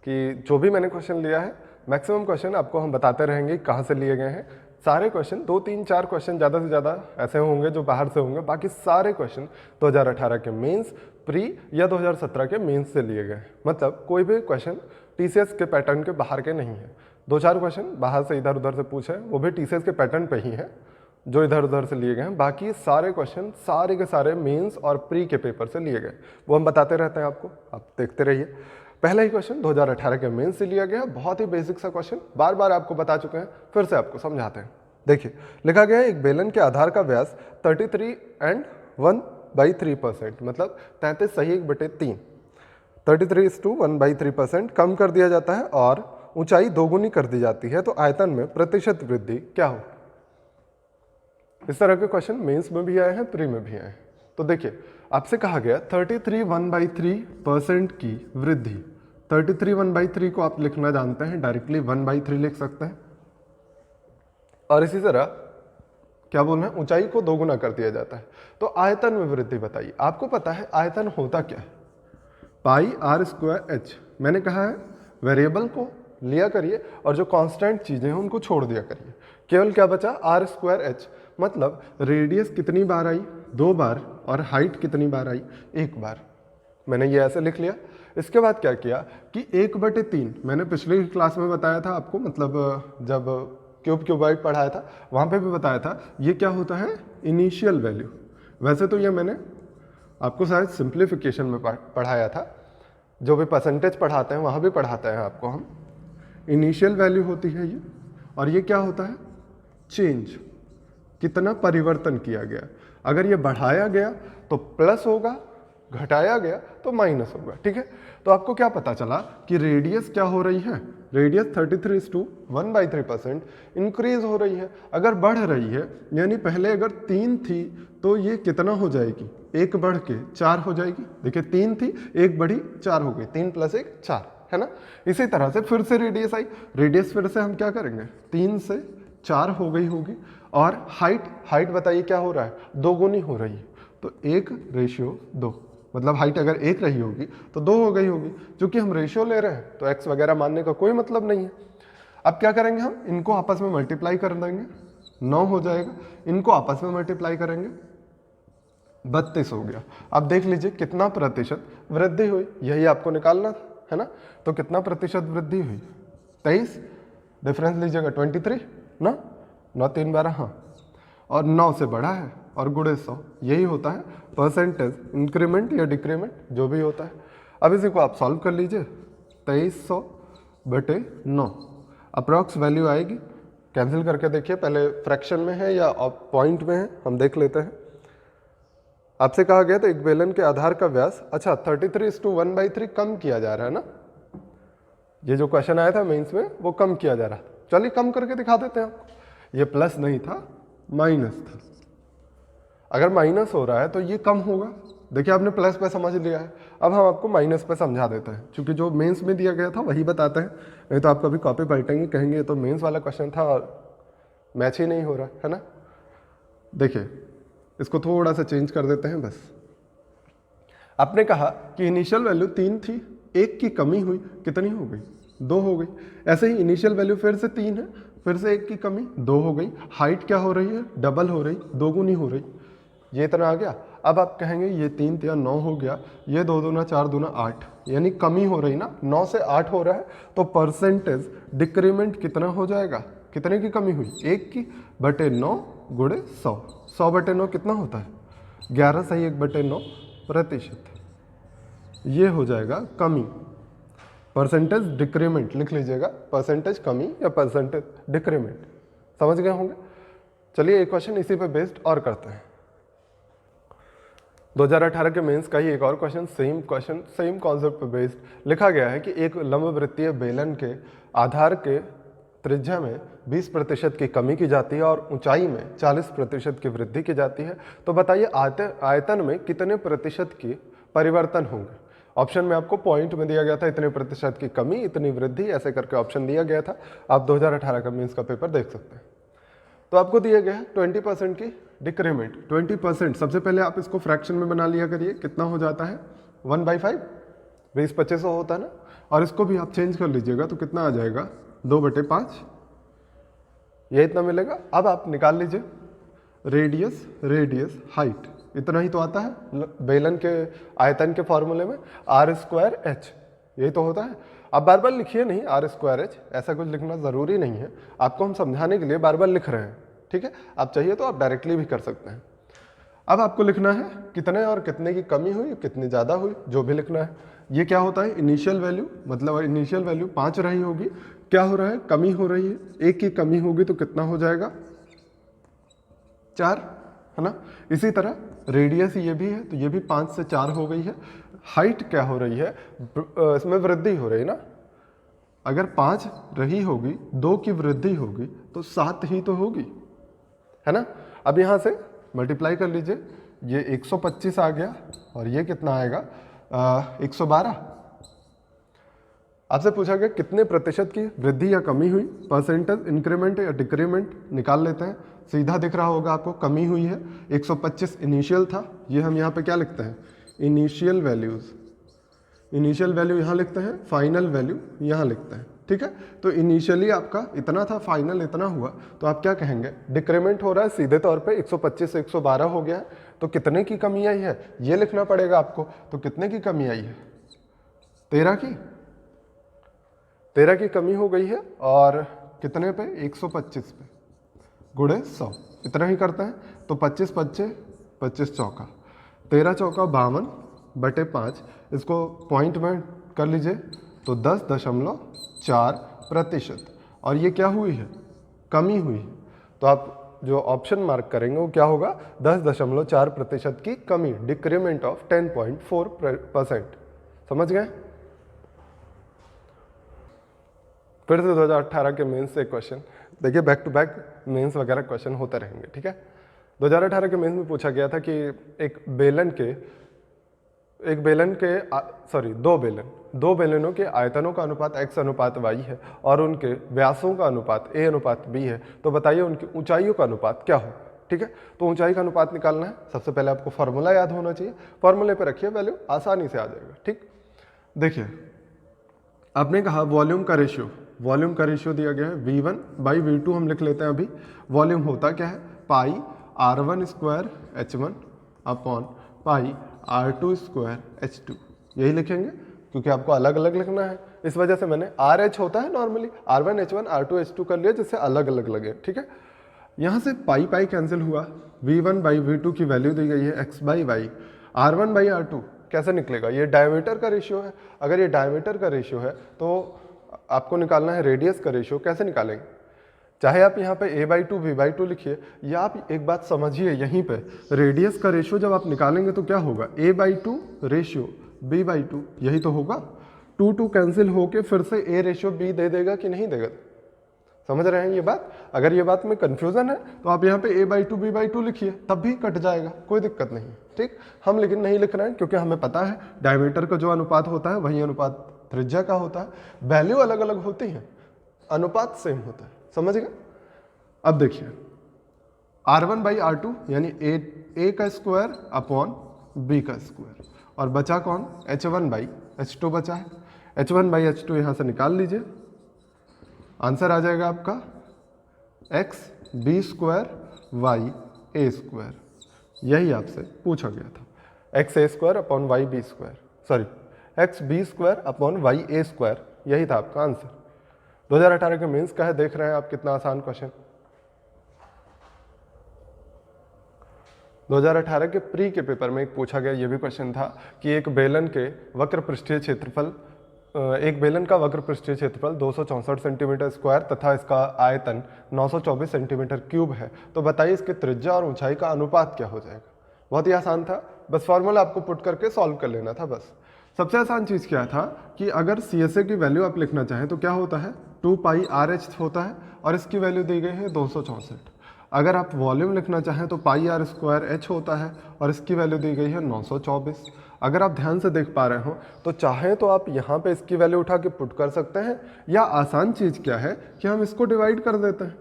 कि जो भी मैंने क्वेश्चन लिया है, मैक्सिमम क्वेश्चन आपको हम बताते रहेंगे कहाँ से लिए गए हैं। सारे क्वेश्चन 2, 3, 4 क्वेश्चन ज़्यादा से ज़्यादा ऐसे होंगे जो बाहर से होंगे, बाकी सारे क्वेश्चन 2018 के मेंस, प्री या 2017 के मेंस से लिए गए। मतलब कोई भी क्वेश्चन टीसीएस के पैटर्न के बाहर के नहीं है। 2-4 क्वेश्चन बाहर से इधर उधर से पूछे, वो भी टीसीएस के पैटर्न पे ही है जो इधर उधर से लिए गए हैं। बाकी सारे क्वेश्चन सारे के सारे मेंस और प्री के पेपर से लिए गए, वो हम बताते रहते हैं आपको, आप देखते रहिए। पहला ही क्वेश्चन 2018 के मेंस से लिया गया, बहुत ही बेसिक सा क्वेश्चन, बार बार आपको बता चुके हैं, फिर से आपको समझाते हैं। देखिए लिखा गया है, एक बेलन के आधार का व्यास 33 and 1/3%, मतलब 33 सही 1/3, 33:1/3% कम कर दिया जाता है और ऊंचाई दोगुनी कर दी जाती है तो आयतन में प्रतिशत वृद्धि क्या हो? इस तरह के क्वेश्चन मेंस में भी आए हैं, प्री में भी आए हैं। तो देखिए आपसे कहा गया 33 1/3% की वृद्धि। 33 1/3 को आप लिखना जानते हैं, डायरेक्टली 1/3 लिख सकते हैं। और इसी तरह क्या बोल रहे हैं, ऊंचाई को दोगुना कर दिया जाता है। तो आयतन में वृद्धि बताइए। आपको पता है आयतन होता क्या है, पाई आर स्क्वायर एच। मैंने कहा है वेरिएबल को लिया करिए और जो कांस्टेंट चीजें हैं उनको छोड़ दिया करिए। केवल क्या बचा, आर स्क्वायर एच। मतलब रेडियस कितनी बार आई, 2 बार, और हाइट कितनी बार आई, 1 बार। मैंने ये ऐसे लिख लिया। इसके बाद क्या किया कि 1/3 मैंने पिछली क्लास में बताया था आपको, मतलब जब क्यूबाइड पढ़ाया था वहाँ पे भी बताया था, ये क्या होता है, इनिशियल वैल्यू। वैसे तो ये मैंने आपको शायद सिंप्लीफिकेशन में पढ़ाया था, जो भी परसेंटेज पढ़ाते हैं वहाँ भी पढ़ाते हैं आपको हम। इनिशियल वैल्यू होती है ये, और ये क्या होता है, चेंज, कितना परिवर्तन किया गया। अगर ये बढ़ाया गया तो प्लस होगा, घटाया गया तो माइनस होगा। ठीक है, तो आपको क्या पता चला कि रेडियस क्या हो रही है, रेडियस 33:1/3% इंक्रीज हो रही है। अगर बढ़ रही है यानी पहले अगर 3 थी तो ये कितना हो जाएगी, 1 बढ़ के 4 हो जाएगी। देखिए 3 थी, 1 बढ़ी 4 हो गई, 3 + 1 4, है ना। इसी तरह से फिर से रेडियस आई, रेडियस फिर से हम क्या करेंगे, 3 से 4 हो गई होगी। और हाइट बताइए क्या हो रहा है, दोगुनी हो रही है, तो 1:2। मतलब हाइट अगर 1 रही होगी तो 2 हो गई होगी। क्योंकि हम रेशियो ले रहे हैं तो x वगैरह मानने का कोई मतलब नहीं है। अब क्या करेंगे, हम इनको आपस में मल्टीप्लाई कर देंगे, 9 हो जाएगा। इनको आपस में मल्टीप्लाई करेंगे, 32 हो गया। अब देख लीजिए कितना प्रतिशत वृद्धि हुई, यही आपको निकालना था, है ना। तो कितना प्रतिशत वृद्धि हुई, 23, डिफरेंस लीजिएगा 23 ना, 9 3 12, हाँ, और 9 से बड़ा है और गुणे 100, यही होता है परसेंटेज इंक्रीमेंट या डिक्रीमेंट, जो भी होता है। अब इसी को आप सॉल्व कर लीजिए, 2300/9 अप्रॉक्स वैल्यू आएगी। कैंसिल करके देखिए, पहले फ्रैक्शन में है या पॉइंट में है, हम देख लेते हैं। आपसे कहा गया था एक बेलन के आधार का व्यास, अच्छा 33:1/3 कम किया जा रहा है ना। ये जो क्वेश्चन आया था मेंस में वो कम किया जा रहा था। चलिए कम करके दिखा देते हैं आपको। ये प्लस नहीं था, माइनस था। अगर माइनस हो रहा है तो ये कम होगा। देखिए आपने प्लस पे समझ लिया है, अब हम आपको माइनस पे समझा देते हैं, क्योंकि जो मेंस में दिया गया था वही बताते हैं। नहीं तो आप कभी कॉपी पलटेंगे, कहेंगे ये तो मेंस वाला क्वेश्चन था और मैच ही नहीं हो रहा है ना। देखिए इसको थोड़ा सा चेंज कर देते हैं बस। आपने कहा कि इनिशियल वैल्यू 3 थी, 1 की कमी हुई, कितनी हो गई, 2 हो गई। ऐसे ही इनिशियल वैल्यू फिर से 3 है, फिर से 1 की कमी, 2 हो गई। हाइट क्या हो रही है, डबल हो रही, दोगुनी हो रही, ये इतना आ गया। अब आप कहेंगे ये 3 या 9 हो गया, ये 2 दूना 4 दूना 8, यानी कमी हो रही ना, 9 से 8 हो रहा है। तो परसेंटेज डिक्रीमेंट कितना हो जाएगा, कितने की कमी हुई, 1 की, बटे 9 गुणे 100। 100/9 कितना होता है, 11 सही 1/9%। ये हो जाएगा कमी, परसेंटेज डिक्रीमेंट लिख लीजिएगा, परसेंटेज कमी या परसेंटेज डिक्रीमेंट, समझ गए होंगे। चलिए एक क्वेश्चन इसी पे बेस्ड और करते हैं। 2018 के मेंस का ही एक और क्वेश्चन, सेम कॉन्सेप्ट पे बेस्ड लिखा गया है कि एक लंबवृत्तीय बेलन के आधार के त्रिज्या में 20% की कमी की जाती है और ऊंचाई में 40% की वृद्धि की जाती है। तो बताइए आयतन में कितने प्रतिशत की परिवर्तन होंगे। ऑप्शन में आपको पॉइंट में दिया गया था इतने प्रतिशत की कमी, इतनी वृद्धि, ऐसे करके ऑप्शन दिया गया था। आप 2018 का मेंस का पेपर देख सकते हैं। तो आपको दिया गया है 20% की डिक्रीमेंट। 20% सबसे पहले आप इसको फ्रैक्शन में बना लिया करिए, कितना हो जाता है 1/5, 20/25 होता है ना। और इसको भी आप चेंज कर लीजिएगा तो कितना आ जाएगा 2/5, ये इतना मिलेगा। अब आप निकाल लीजिए रेडियस हाइट, इतना ही तो आता है बेलन के आयतन के फॉर्मूले में, r²h, यही तो होता है। आप बार बार लिखिए नहीं r²h, ऐसा कुछ लिखना ज़रूरी नहीं है, आपको हम समझाने के लिए बार बार लिख रहे हैं, ठीक है। आप चाहिए तो आप डायरेक्टली भी कर सकते हैं। अब आपको लिखना है कितने और कितने की कमी हुई, कितनी ज़्यादा हुई, जो भी लिखना है। ये क्या होता है, इनिशियल वैल्यू, मतलब इनिशियल वैल्यू 5 रही होगी, क्या हो रहा है, कमी हो रही है, 1 की कमी होगी तो कितना हो जाएगा 4, है ना। इसी तरह रेडियस ये भी है, तो ये भी 5 से 4 हो गई है। हाइट क्या हो रही है, इसमें वृद्धि हो रही है ना, अगर 5 रही होगी, 2 की वृद्धि होगी तो 7 ही तो होगी, है ना। अब यहाँ से मल्टीप्लाई कर लीजिए, ये 125 आ गया और ये कितना आएगा 112। आपसे पूछा गया कितने प्रतिशत की वृद्धि या कमी हुई, परसेंटेज इंक्रीमेंट या डिक्रीमेंट निकाल लेते हैं। सीधा दिख रहा होगा आपको, कमी हुई है। 125 इनिशियल था, ये हम यहाँ पे क्या लिखते हैं, इनिशियल वैल्यूज। इनिशियल वैल्यू यहाँ लिखते हैं, फाइनल वैल्यू यहाँ लिखते हैं, ठीक है। तो इनिशियली आपका इतना था, फाइनल इतना हुआ, तो आप क्या कहेंगे, डिक्रीमेंट हो रहा है सीधे तौर पे, 125 से 112 हो गया है, तो कितने की कमी आई है ये लिखना पड़ेगा आपको। तो कितने की कमी आई है, 13 की कमी हो गई है। और कितने पे, 125 पे गुणे 100, इतना ही करते हैं। तो 25 पच्चे 25 चौका 13 चौका 52 बटे 5, इसको पॉइंट में कर लीजिए तो 10.4%। और ये क्या हुई है, कमी हुई है। तो आप जो ऑप्शन मार्क करेंगे वो क्या होगा, 10.4% की कमी, डिक्रीमेंट ऑफ 10.4%। समझ गए। फिर से 2018 के मेंस से क्वेश्चन देखिए, बैक टू बैक मेंस वगैरह क्वेश्चन होते रहेंगे, ठीक है। 2018 के मेंस में पूछा गया था कि दो बेलनों के आयतनों का अनुपात x अनुपात y है और उनके व्यासों का अनुपात a अनुपात b है, तो बताइए उनकी ऊंचाइयों का अनुपात क्या हो, ठीक है। तो ऊंचाई का अनुपात निकालना है, सबसे पहले आपको फॉर्मूला याद होना चाहिए, फॉर्मूले पे रखिए, वैल्यू आसानी से आ जाएगा, ठीक। देखिए आपने कहा वॉल्यूम का रेशियो दिया गया है V1/V2, हम लिख लेते हैं अभी। वॉल्यूम होता क्या है, पाई R1² H1 upon pi R2² H2, यही लिखेंगे क्योंकि आपको अलग अलग लिखना है, इस वजह से मैंने RH होता है normally, R1 H1 R2 H2 कर लिया, जिससे अलग अलग लगे, ठीक है। यहाँ से पाई पाई कैंसिल हुआ, V1/V2 की वैल्यू दी गई है x/y, R1/R2 कैसे निकलेगा, ये डायमीटर का रेशियो है। अगर ये डायमीटर का रेशियो है तो आपको निकालना है रेडियस का रेशियो, कैसे निकालेंगे, चाहे आप यहाँ पे a/2 b/2 लिखिए, या आप एक बात समझिए, यहीं पे रेडियस का रेशियो जब आप निकालेंगे तो क्या होगा, a/2 रेशियो b/2, यही तो होगा। 2 कैंसिल होके फिर से a रेशियो b दे देगा कि नहीं देगा, समझ रहे हैं ये बात। अगर ये बात में कंफ्यूजन है तो आप यहाँ पे a/2 b/2 लिखिए, तब भी कट जाएगा, कोई दिक्कत नहीं, ठीक। हम लेकिन नहीं लिख रहे हैं क्योंकि हमें पता है डायमीटर का जो अनुपात होता है वही अनुपात त्रिज्या का होता है, वैल्यू अलग अलग होती है, अनुपात सेम होता है, समझ गए। अब देखिए R1/R2 यानी a का स्क्वायर अपॉन b का स्क्वायर, और बचा कौन, H1/H2 बचा है। H1/H2 यहाँ से निकाल लीजिए, आंसर आ जाएगा आपका x b² y a², यही आपसे पूछा गया था, x a² upon y b², sorry x b² upon y a², यही था आपका आंसर। 2018 के मेंस का है, देख रहे हैं आप कितना आसान क्वेश्चन। 2018 के प्री के पेपर में एक पूछा गया ये भी क्वेश्चन था कि एक बेलन का वक्र पृष्ठीय क्षेत्रफल 264 सेंटीमीटर स्क्वायर तथा इसका आयतन 924 सेंटीमीटर क्यूब है, तो बताइए इसके त्रिज्या और ऊंचाई का अनुपात क्या हो जाएगा। बहुत ही आसान था, बस फॉर्मूला आपको पुट करके सॉल्व कर लेना था बस। सबसे आसान चीज़ क्या था कि अगर CSA की वैल्यू आप लिखना चाहें तो क्या होता है, 2 पाई RH होता है और इसकी वैल्यू दी गई है 264। अगर आप वॉल्यूम लिखना चाहें तो पाई R² H होता है और इसकी वैल्यू दी गई है 924। अगर आप ध्यान से देख पा रहे हो तो चाहें तो आप यहाँ पे इसकी वैल्यू उठा के पुट कर सकते हैं, या आसान चीज़ क्या है कि हम इसको डिवाइड कर देते हैं।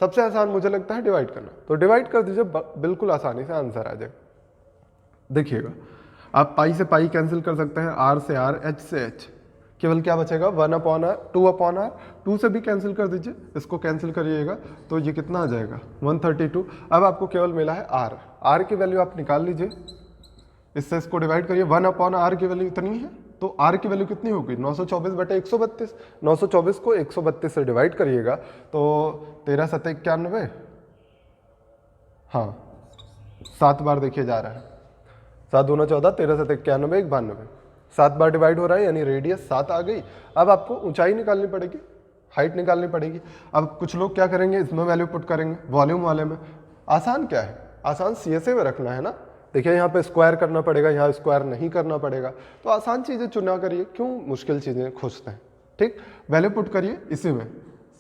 सबसे आसान मुझे लगता है डिवाइड करना, तो डिवाइड कर दीजिए, बिल्कुल आसानी से आंसर आ जाए। देखिएगा आप पाई से पाई कैंसिल कर सकते हैं, R से R, H से H, केवल क्या बचेगा 1/r, 2/r, 2 से भी कैंसिल कर दीजिए, इसको कैंसिल करिएगा तो ये कितना आ जाएगा 132। अब आपको केवल मिला है R की वैल्यू आप निकाल लीजिए, इससे इसको डिवाइड करिए, 1/r की वैल्यू इतनी है, तो R की वैल्यू कितनी होगी 924/132। 924 को 132 से डिवाइड करिएगा तो 13 7 91, हाँ 7 बार देखिए जा रहा है, 7 दूना 14, 13 7 91 92, 7 बार डिवाइड हो रहा है, यानी रेडियस 7 आ गई। अब आपको ऊंचाई निकालनी पड़ेगी, हाइट निकालनी पड़ेगी। अब कुछ लोग क्या करेंगे, इसमें वैल्यू पुट करेंगे वॉल्यूम वाले में। आसान क्या है, आसान CSA में रखना है ना। देखिए यहाँ पे स्क्वायर करना पड़ेगा, यहाँ स्क्वायर नहीं करना पड़ेगा, तो आसान चीज़ें चुना करिए, क्यों मुश्किल चीज़ें खोजते हैं, ठीक, वैल्यू पुट करिए इसी में,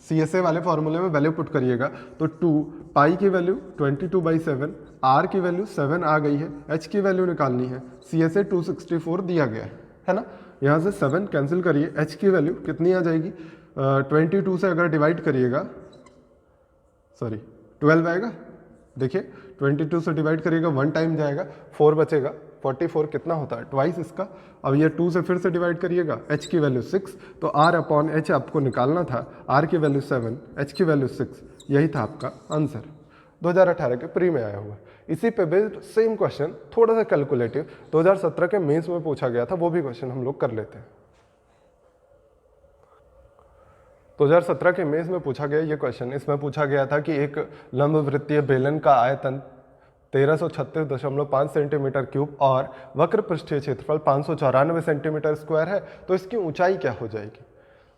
CSA वाले फॉर्मूले में वैल्यू पुट करिएगा तो 2 पाई की वैल्यू 22/7, R की वैल्यू 7 आ गई है, H की वैल्यू निकालनी है, CSA 264 दिया गया है ना। यहाँ से 7 कैंसिल करिए, H की वैल्यू कितनी आ जाएगी, 22 से अगर डिवाइड करिएगा, सॉरी 12 आएगा, देखिए 22 से डिवाइड करिएगा 1 टाइम जाएगा, 4 बचेगा, 44 कितना होता है, ट्वाइस इसका। अब ये 2 से फिर से डिवाइड करिएगा, H की वैल्यू 6, तो R/H आपको निकालना था, R की वैल्यू 7, H की वैल्यू 6, यही था आपका आंसर 2018 के प्री में आया हुआ। इसी पे बेस्ड सेम क्वेश्चन थोड़ा सा कैलकुलेटिव 2017 के मेंस में पूछा गया था, वो भी क्वेश्चन हम लोग कर लेते हैं। 2017 के मेंस में पूछा गया ये क्वेश्चन, इसमें पूछा गया था कि एक लंबवृत्तीय बेलन का आयतन 1336.5 सेंटीमीटर क्यूब और वक्र पृष्ठीय क्षेत्रफल 594 सेंटीमीटर स्क्वायर है, तो इसकी ऊंचाई क्या हो जाएगी।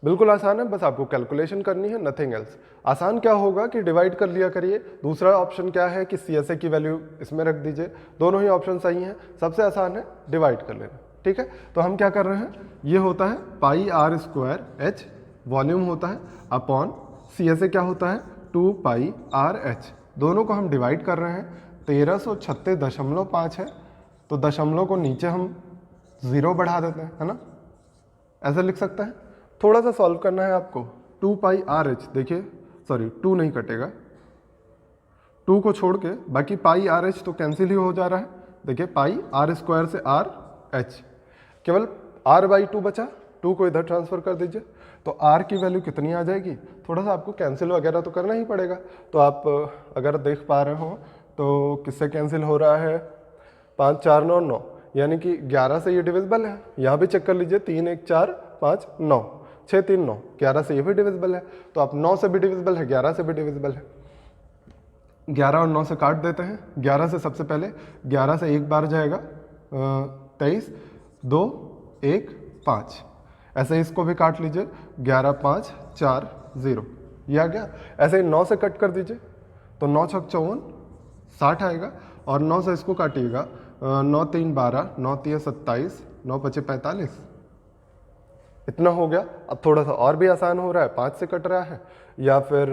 बिल्कुल आसान है, बस आपको कैलकुलेशन करनी है, नथिंग एल्स। आसान क्या होगा कि डिवाइड कर लिया करिए। दूसरा ऑप्शन क्या है कि CSA की वैल्यू इसमें रख दीजिए, दोनों ही ऑप्शन सही हैं। सबसे आसान है डिवाइड कर लेना, ठीक है। तो हम क्या कर रहे हैं, ये होता है पाई R स्क्वायर H वॉल्यूम होता है अपॉन CSA क्या होता है 2 पाई RH, दोनों को हम डिवाइड कर रहे हैं। 1336.5 है, तो दशमलव को नीचे हम 0 बढ़ा देते हैं, है ना, ऐसा लिख सकते हैं। थोड़ा सा सॉल्व करना है आपको, 2 पाई RH, देखिए सॉरी 2 नहीं कटेगा, 2 को छोड़ के बाकी पाई RH तो कैंसिल ही हो जा रहा है। देखिए पाई R स्क्वायर से RH, केवल R/2 बचा, 2 को इधर ट्रांसफर कर दीजिए, तो R की वैल्यू कितनी आ जाएगी। थोड़ा सा आपको कैंसिल वगैरह तो करना ही पड़ेगा, तो आप अगर देख पा रहे हो तो किससे कैंसिल हो रहा है, 5 4 9 9, यानी कि 11 से ये डिविजिबल है। यहाँ भी चेक कर लीजिए, 3 1 4 5 9, 6 3 9, 11 से ये भी डिविजिबल है, तो आप 9 से भी डिविजिबल है, 11 से भी डिविजिबल है। 11 और 9 से काट देते हैं। 11 से सबसे पहले 11 से एक बार जाएगा 23, 2 1 5, ऐसे ही इसको भी काट लीजिए, 11 5 4 0, ये आ गया। ऐसे ही 9 से कट कर दीजिए, तो 9 6 54 60 आएगा, और 9 से इसको काटिएगा, 9 3 12, 9 3 27, 9 5 45, इतना हो गया। अब थोड़ा सा और भी आसान हो रहा है, 5 से कट रहा है या फिर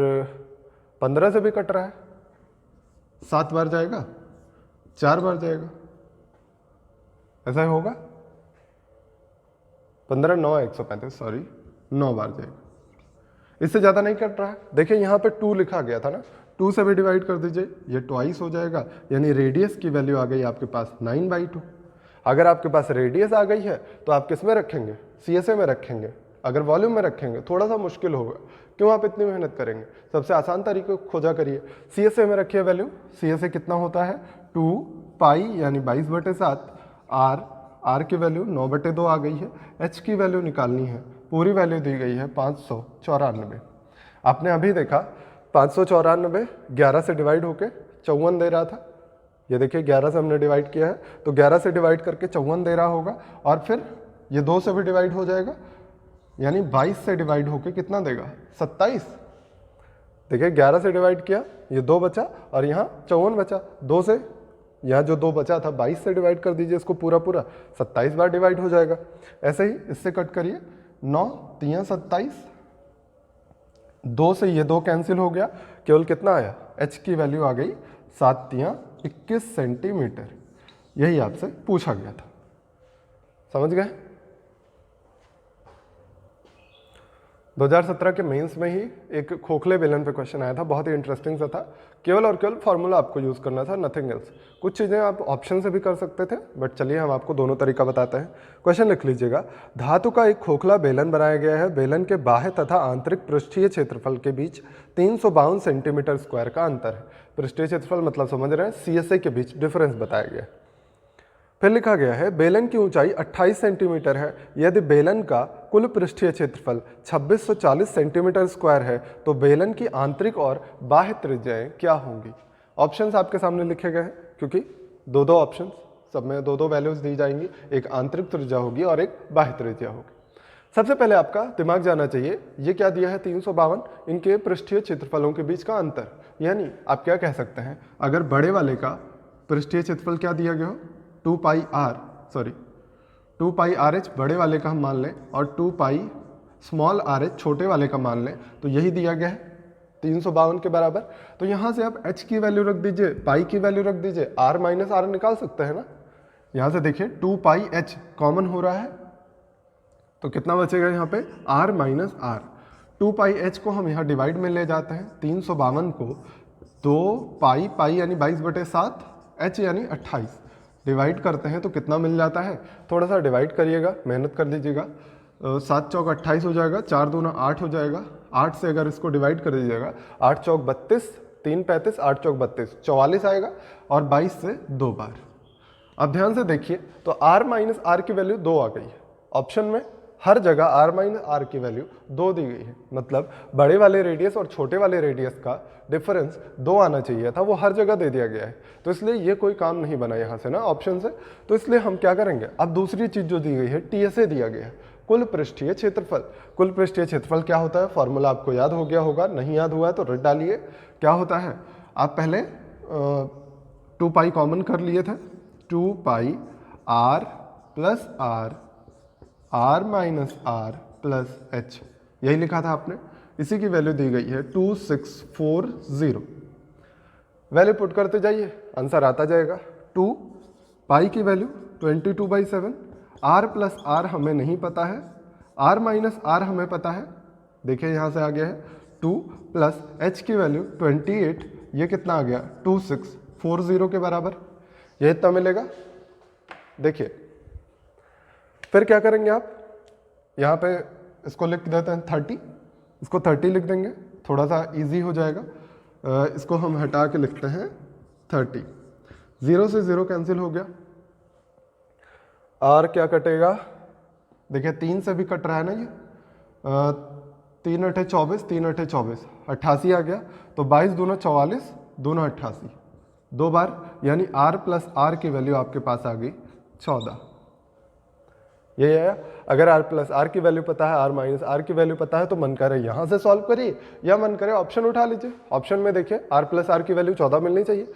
15 से भी कट रहा है, 7 बार जाएगा, 4 बार जाएगा, ऐसा ही होगा। 15 9 135, सॉरी 9 बार जाएगा, इससे ज़्यादा नहीं कट रहा है। देखिए यहाँ पे 2 लिखा गया था ना, 2 से भी डिवाइड कर दीजिए, ये ट्वाइस हो जाएगा, यानी रेडियस की वैल्यू आ गई आपके पास 9/2। अगर आपके पास रेडियस आ गई है तो आप किस में रखेंगे, CSA में रखेंगे। अगर वॉल्यूम में रखेंगे थोड़ा सा मुश्किल होगा, क्यों आप इतनी मेहनत करेंगे। सबसे आसान तरीके को खोजा करिए, CSA में रखिए वैल्यू। CSA कितना होता है 2 पाई यानी 22/7, R की वैल्यू 9/2 आ गई है, H की वैल्यू निकालनी है, पूरी वैल्यू दी गई है 594। आपने अभी देखा 594 11 से डिवाइड होके 54 दे रहा था, ये देखिए 11 से हमने डिवाइड किया है, तो 11 से डिवाइड करके 54 दे रहा होगा, और फिर ये 2 से भी डिवाइड हो जाएगा, यानी 22 से डिवाइड होके कितना देगा 27। देखिए 11 से डिवाइड किया, ये 2 बचा और यहाँ 54 बचा, 2 से यहाँ जो 2 बचा था 22 से डिवाइड कर दीजिए इसको पूरा पूरा, 27 बार डिवाइड हो जाएगा। ऐसे ही इससे कट करिए, 9 3 27, 2 से ये 2 कैंसिल हो गया, केवल कितना आया, H की वैल्यू आ गई 7 3 21 सेंटीमीटर। यही आपसे पूछा गया था, समझ गए। 2017 के मेंस में ही एक खोखले बेलन पे क्वेश्चन आया था, बहुत ही इंटरेस्टिंग सा था। केवल और केवल फार्मूला आपको यूज़ करना था, नथिंग एल्स। कुछ चीज़ें आप ऑप्शन से भी कर सकते थे, बट चलिए हम आपको दोनों तरीका बताते हैं। क्वेश्चन लिख लीजिएगा, धातु का एक खोखला बेलन बनाया गया है, बेलन के बाह्य तथा आंतरिक पृष्ठीय क्षेत्रफल के बीच 352 सेंटीमीटर स्क्वायर का अंतर है। पृष्ठीय क्षेत्रफल मतलब समझ रहे हैं, CSA के बीच डिफरेंस बताया गया है। फिर लिखा गया है बेलन की ऊंचाई 28 सेंटीमीटर है, यदि बेलन का कुल पृष्ठीय क्षेत्रफल 2640 सेंटीमीटर स्क्वायर है तो बेलन की आंतरिक और बाह्य त्रिज्याएं क्या होंगी। ऑप्शंस आपके सामने लिखे गए हैं, क्योंकि दो ऑप्शंस, सब में दो वैल्यूज दी जाएंगी, एक आंतरिक त्रिज्या होगी और एक बाह्य त्रिज्या होगी। सबसे पहले आपका दिमाग जाना चाहिए, ये क्या दिया है 352, इनके पृष्ठीय क्षेत्रफलों के बीच का अंतर। यानी आप क्या कह सकते हैं, अगर बड़े वाले का पृष्ठीय क्षेत्रफल क्या दिया गया हो 2 पाई RH बड़े वाले का हम मान लें, और 2 पाई स्मॉल आर एच छोटे वाले का मान लें तो यही दिया गया है 352 के बराबर। तो यहाँ से आप h की वैल्यू रख दीजिए, पाई की वैल्यू रख दीजिए, r माइनस आर निकाल सकते हैं ना। यहाँ से देखिए 2 पाई h कॉमन हो रहा है तो कितना बचेगा यहाँ पे r minus r. 2 pi h को हम यहाँ डिवाइड में ले जाते हैं, 352 को 2 पाई पाई यानी 22/7 h यानी 28 डिवाइड करते हैं तो कितना मिल जाता है। थोड़ा सा डिवाइड करिएगा, मेहनत कर लीजिएगा। 7 चौक 28 हो जाएगा, 4 दूना 8 हो जाएगा। 8 से अगर इसको डिवाइड कर दीजिएगा 8 चौक 32, 3 35, 8 चौक 32, 44 आएगा और 22 से 2 बार। अब ध्यान से देखिए तो r माइनस आर की वैल्यू 2 आ गई है। ऑप्शन में हर जगह r माइनस आर की वैल्यू 2 दी गई है, मतलब बड़े वाले रेडियस और छोटे वाले रेडियस का डिफरेंस 2 आना चाहिए था, वो हर जगह दे दिया गया है। तो इसलिए ये कोई काम नहीं बना यहाँ से ना ऑप्शन से। तो इसलिए हम क्या करेंगे, अब दूसरी चीज जो दी गई है टीएसए दिया गया है, कुल पृष्ठीय क्षेत्रफल। कुल पृष्ठीय क्षेत्रफल क्या होता है, फॉर्मूला आपको याद हो गया होगा, नहीं याद हुआ है तो रट डालिए। क्या होता है, आप पहले 2 पाई कॉमन कर लिए थे, 2 pi R plus R minus R plus H, यही लिखा था आपने। इसी की वैल्यू दी गई है 2640। वैल्यू पुट करते जाइए, आंसर आता जाएगा। 2 पाई की वैल्यू 22/7, आर प्लस आर हमें नहीं पता है, आर माइनस आर हमें पता है। देखिए यहाँ से आ गया है 2 प्लस एच की वैल्यू 28, ये कितना आ गया 2640 के बराबर, ये इतना मिलेगा। देखिए फिर क्या करेंगे आप, यहाँ पे इसको लिख देते हैं 30, इसको 30 लिख देंगे, थोड़ा सा इजी हो जाएगा। इसको हम हटा के लिखते हैं 30, 0 से 0 कैंसिल हो गया। और क्या कटेगा, देखिए 3 से भी कट रहा है ना ये, 3 अठे 24, 3 अठे 24, 88 आ गया। तो 22 दूना 44, दूना 88, 2 बार, यानी r प्लस आर की वैल्यू आपके पास आ गई 14। यही आया। अगर r प्लस आर की वैल्यू पता है, r माइनस आर की वैल्यू पता है तो मन करे यहाँ से सॉल्व करिए या मन करे ऑप्शन उठा लीजिए। ऑप्शन में देखिए r प्लस आर की वैल्यू 14 मिलनी चाहिए,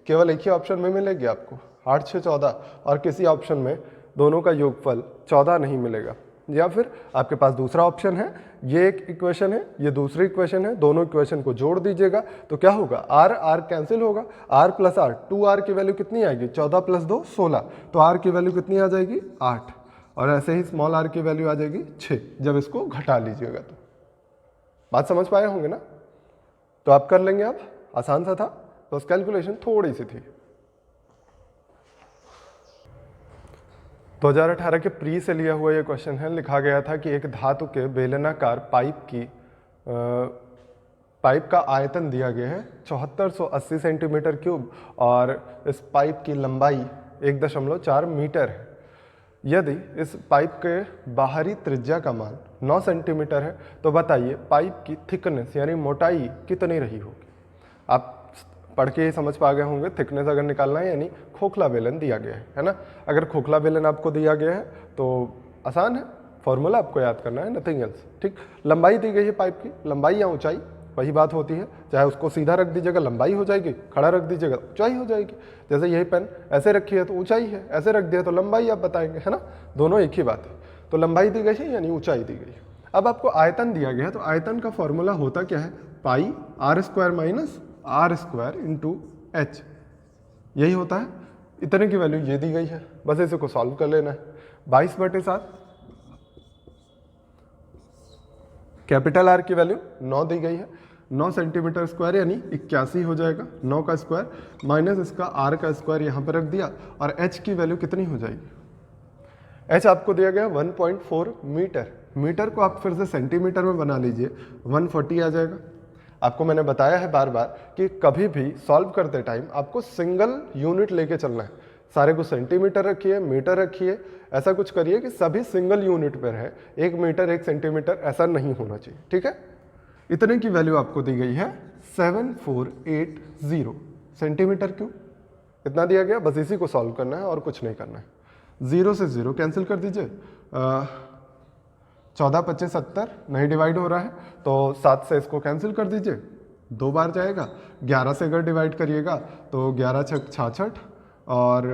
केवल एक ही ऑप्शन में मिलेगी आपको 8 6 14, और किसी ऑप्शन में दोनों का योगफल 14 नहीं मिलेगा। या फिर आपके पास दूसरा ऑप्शन है, ये एक इक्वेशन है, ये दूसरी इक्वेशन है, दोनों इक्वेशन को जोड़ दीजिएगा तो क्या होगा, r कैंसिल होगा, r प्लस आर, 2r की वैल्यू कितनी आएगी 14 प्लस 2 16, तो r की वैल्यू कितनी आ जाएगी 8, और ऐसे ही स्मॉल r की वैल्यू आ जाएगी 6 जब इसको घटा लीजिएगा। तो बात समझ पाए होंगे ना, तो आप कर लेंगे। आप आसान सा था, बस कैलकुलेशन थोड़ी सी थी। 2018 के प्री से लिया हुआ ये क्वेश्चन है। लिखा गया था कि एक धातु के बेलनाकार पाइप का आयतन दिया गया है 7480 सेंटीमीटर क्यूब, और इस पाइप की लंबाई 1.4 मीटर है। यदि इस पाइप के बाहरी त्रिज्या का मान 9 सेंटीमीटर है तो बताइए पाइप की थिकनेस यानी मोटाई कितनी रही होगी। आप पढ़ के ही समझ पा गए होंगे, थिकनेस अगर निकालना है यानी खोखला बेलन दिया गया है ना। अगर खोखला बेलन आपको दिया गया है तो आसान है, फॉर्मूला आपको याद करना है, नथिंग एल्स। ठीक, लंबाई दी गई है पाइप की, लंबाई या ऊंचाई वही बात होती है, चाहे उसको सीधा रख दीजिएगा लंबाई हो जाएगी, खड़ा रख दीजिएगा ऊंचाई हो जाएगी। जैसे यही पेन ऐसे रखी है तो ऊंचाई है, ऐसे रख दिया तो लंबाई आप बताएंगे, है ना, दोनों एक ही बात है। तो लंबाई दी गई है यानी ऊंचाई दी गई है। अब आपको आयतन दिया गया है, तो आयतन का फॉर्मूला होता क्या है, pi R square minus are square into H, यही होता है। इतने की वैल्यू ये दी गई है, बस इसे को सॉल्व कर लेना है। 22/7, कैपिटल आर की वैल्यू 9 दी गई है, 9 सेंटीमीटर स्क्वायर यानी 81 हो जाएगा, 9 का स्क्वायर माइनस इसका आर का स्क्वायर यहाँ पर रख दिया, और एच की वैल्यू कितनी हो जाएगी, एच आपको दिया गया 1.4 मीटर। मीटर को आप फिर से सेंटीमीटर में बना लीजिए, 140 आ जाएगा। आपको मैंने बताया है बार बार कि कभी भी सॉल्व करते टाइम आपको सिंगल यूनिट लेके चलना है, सारे को सेंटीमीटर रखिए, मीटर रखिए, ऐसा कुछ करिए कि सभी सिंगल यूनिट पर है, 1 मीटर 1 सेंटीमीटर ऐसा नहीं होना चाहिए। ठीक है, इतने की वैल्यू आपको दी गई है 7480 सेंटीमीटर क्यूब, इतना दिया गया, बस इसी को सॉल्व करना है और कुछ नहीं करना है। 0 से 0 कैंसिल कर दीजिए, 14 25 70 नहीं डिवाइड हो रहा है तो 7 से इसको कैंसिल कर दीजिए, 2 बार जाएगा। 11 से अगर डिवाइड करिएगा तो 11 छक 66 और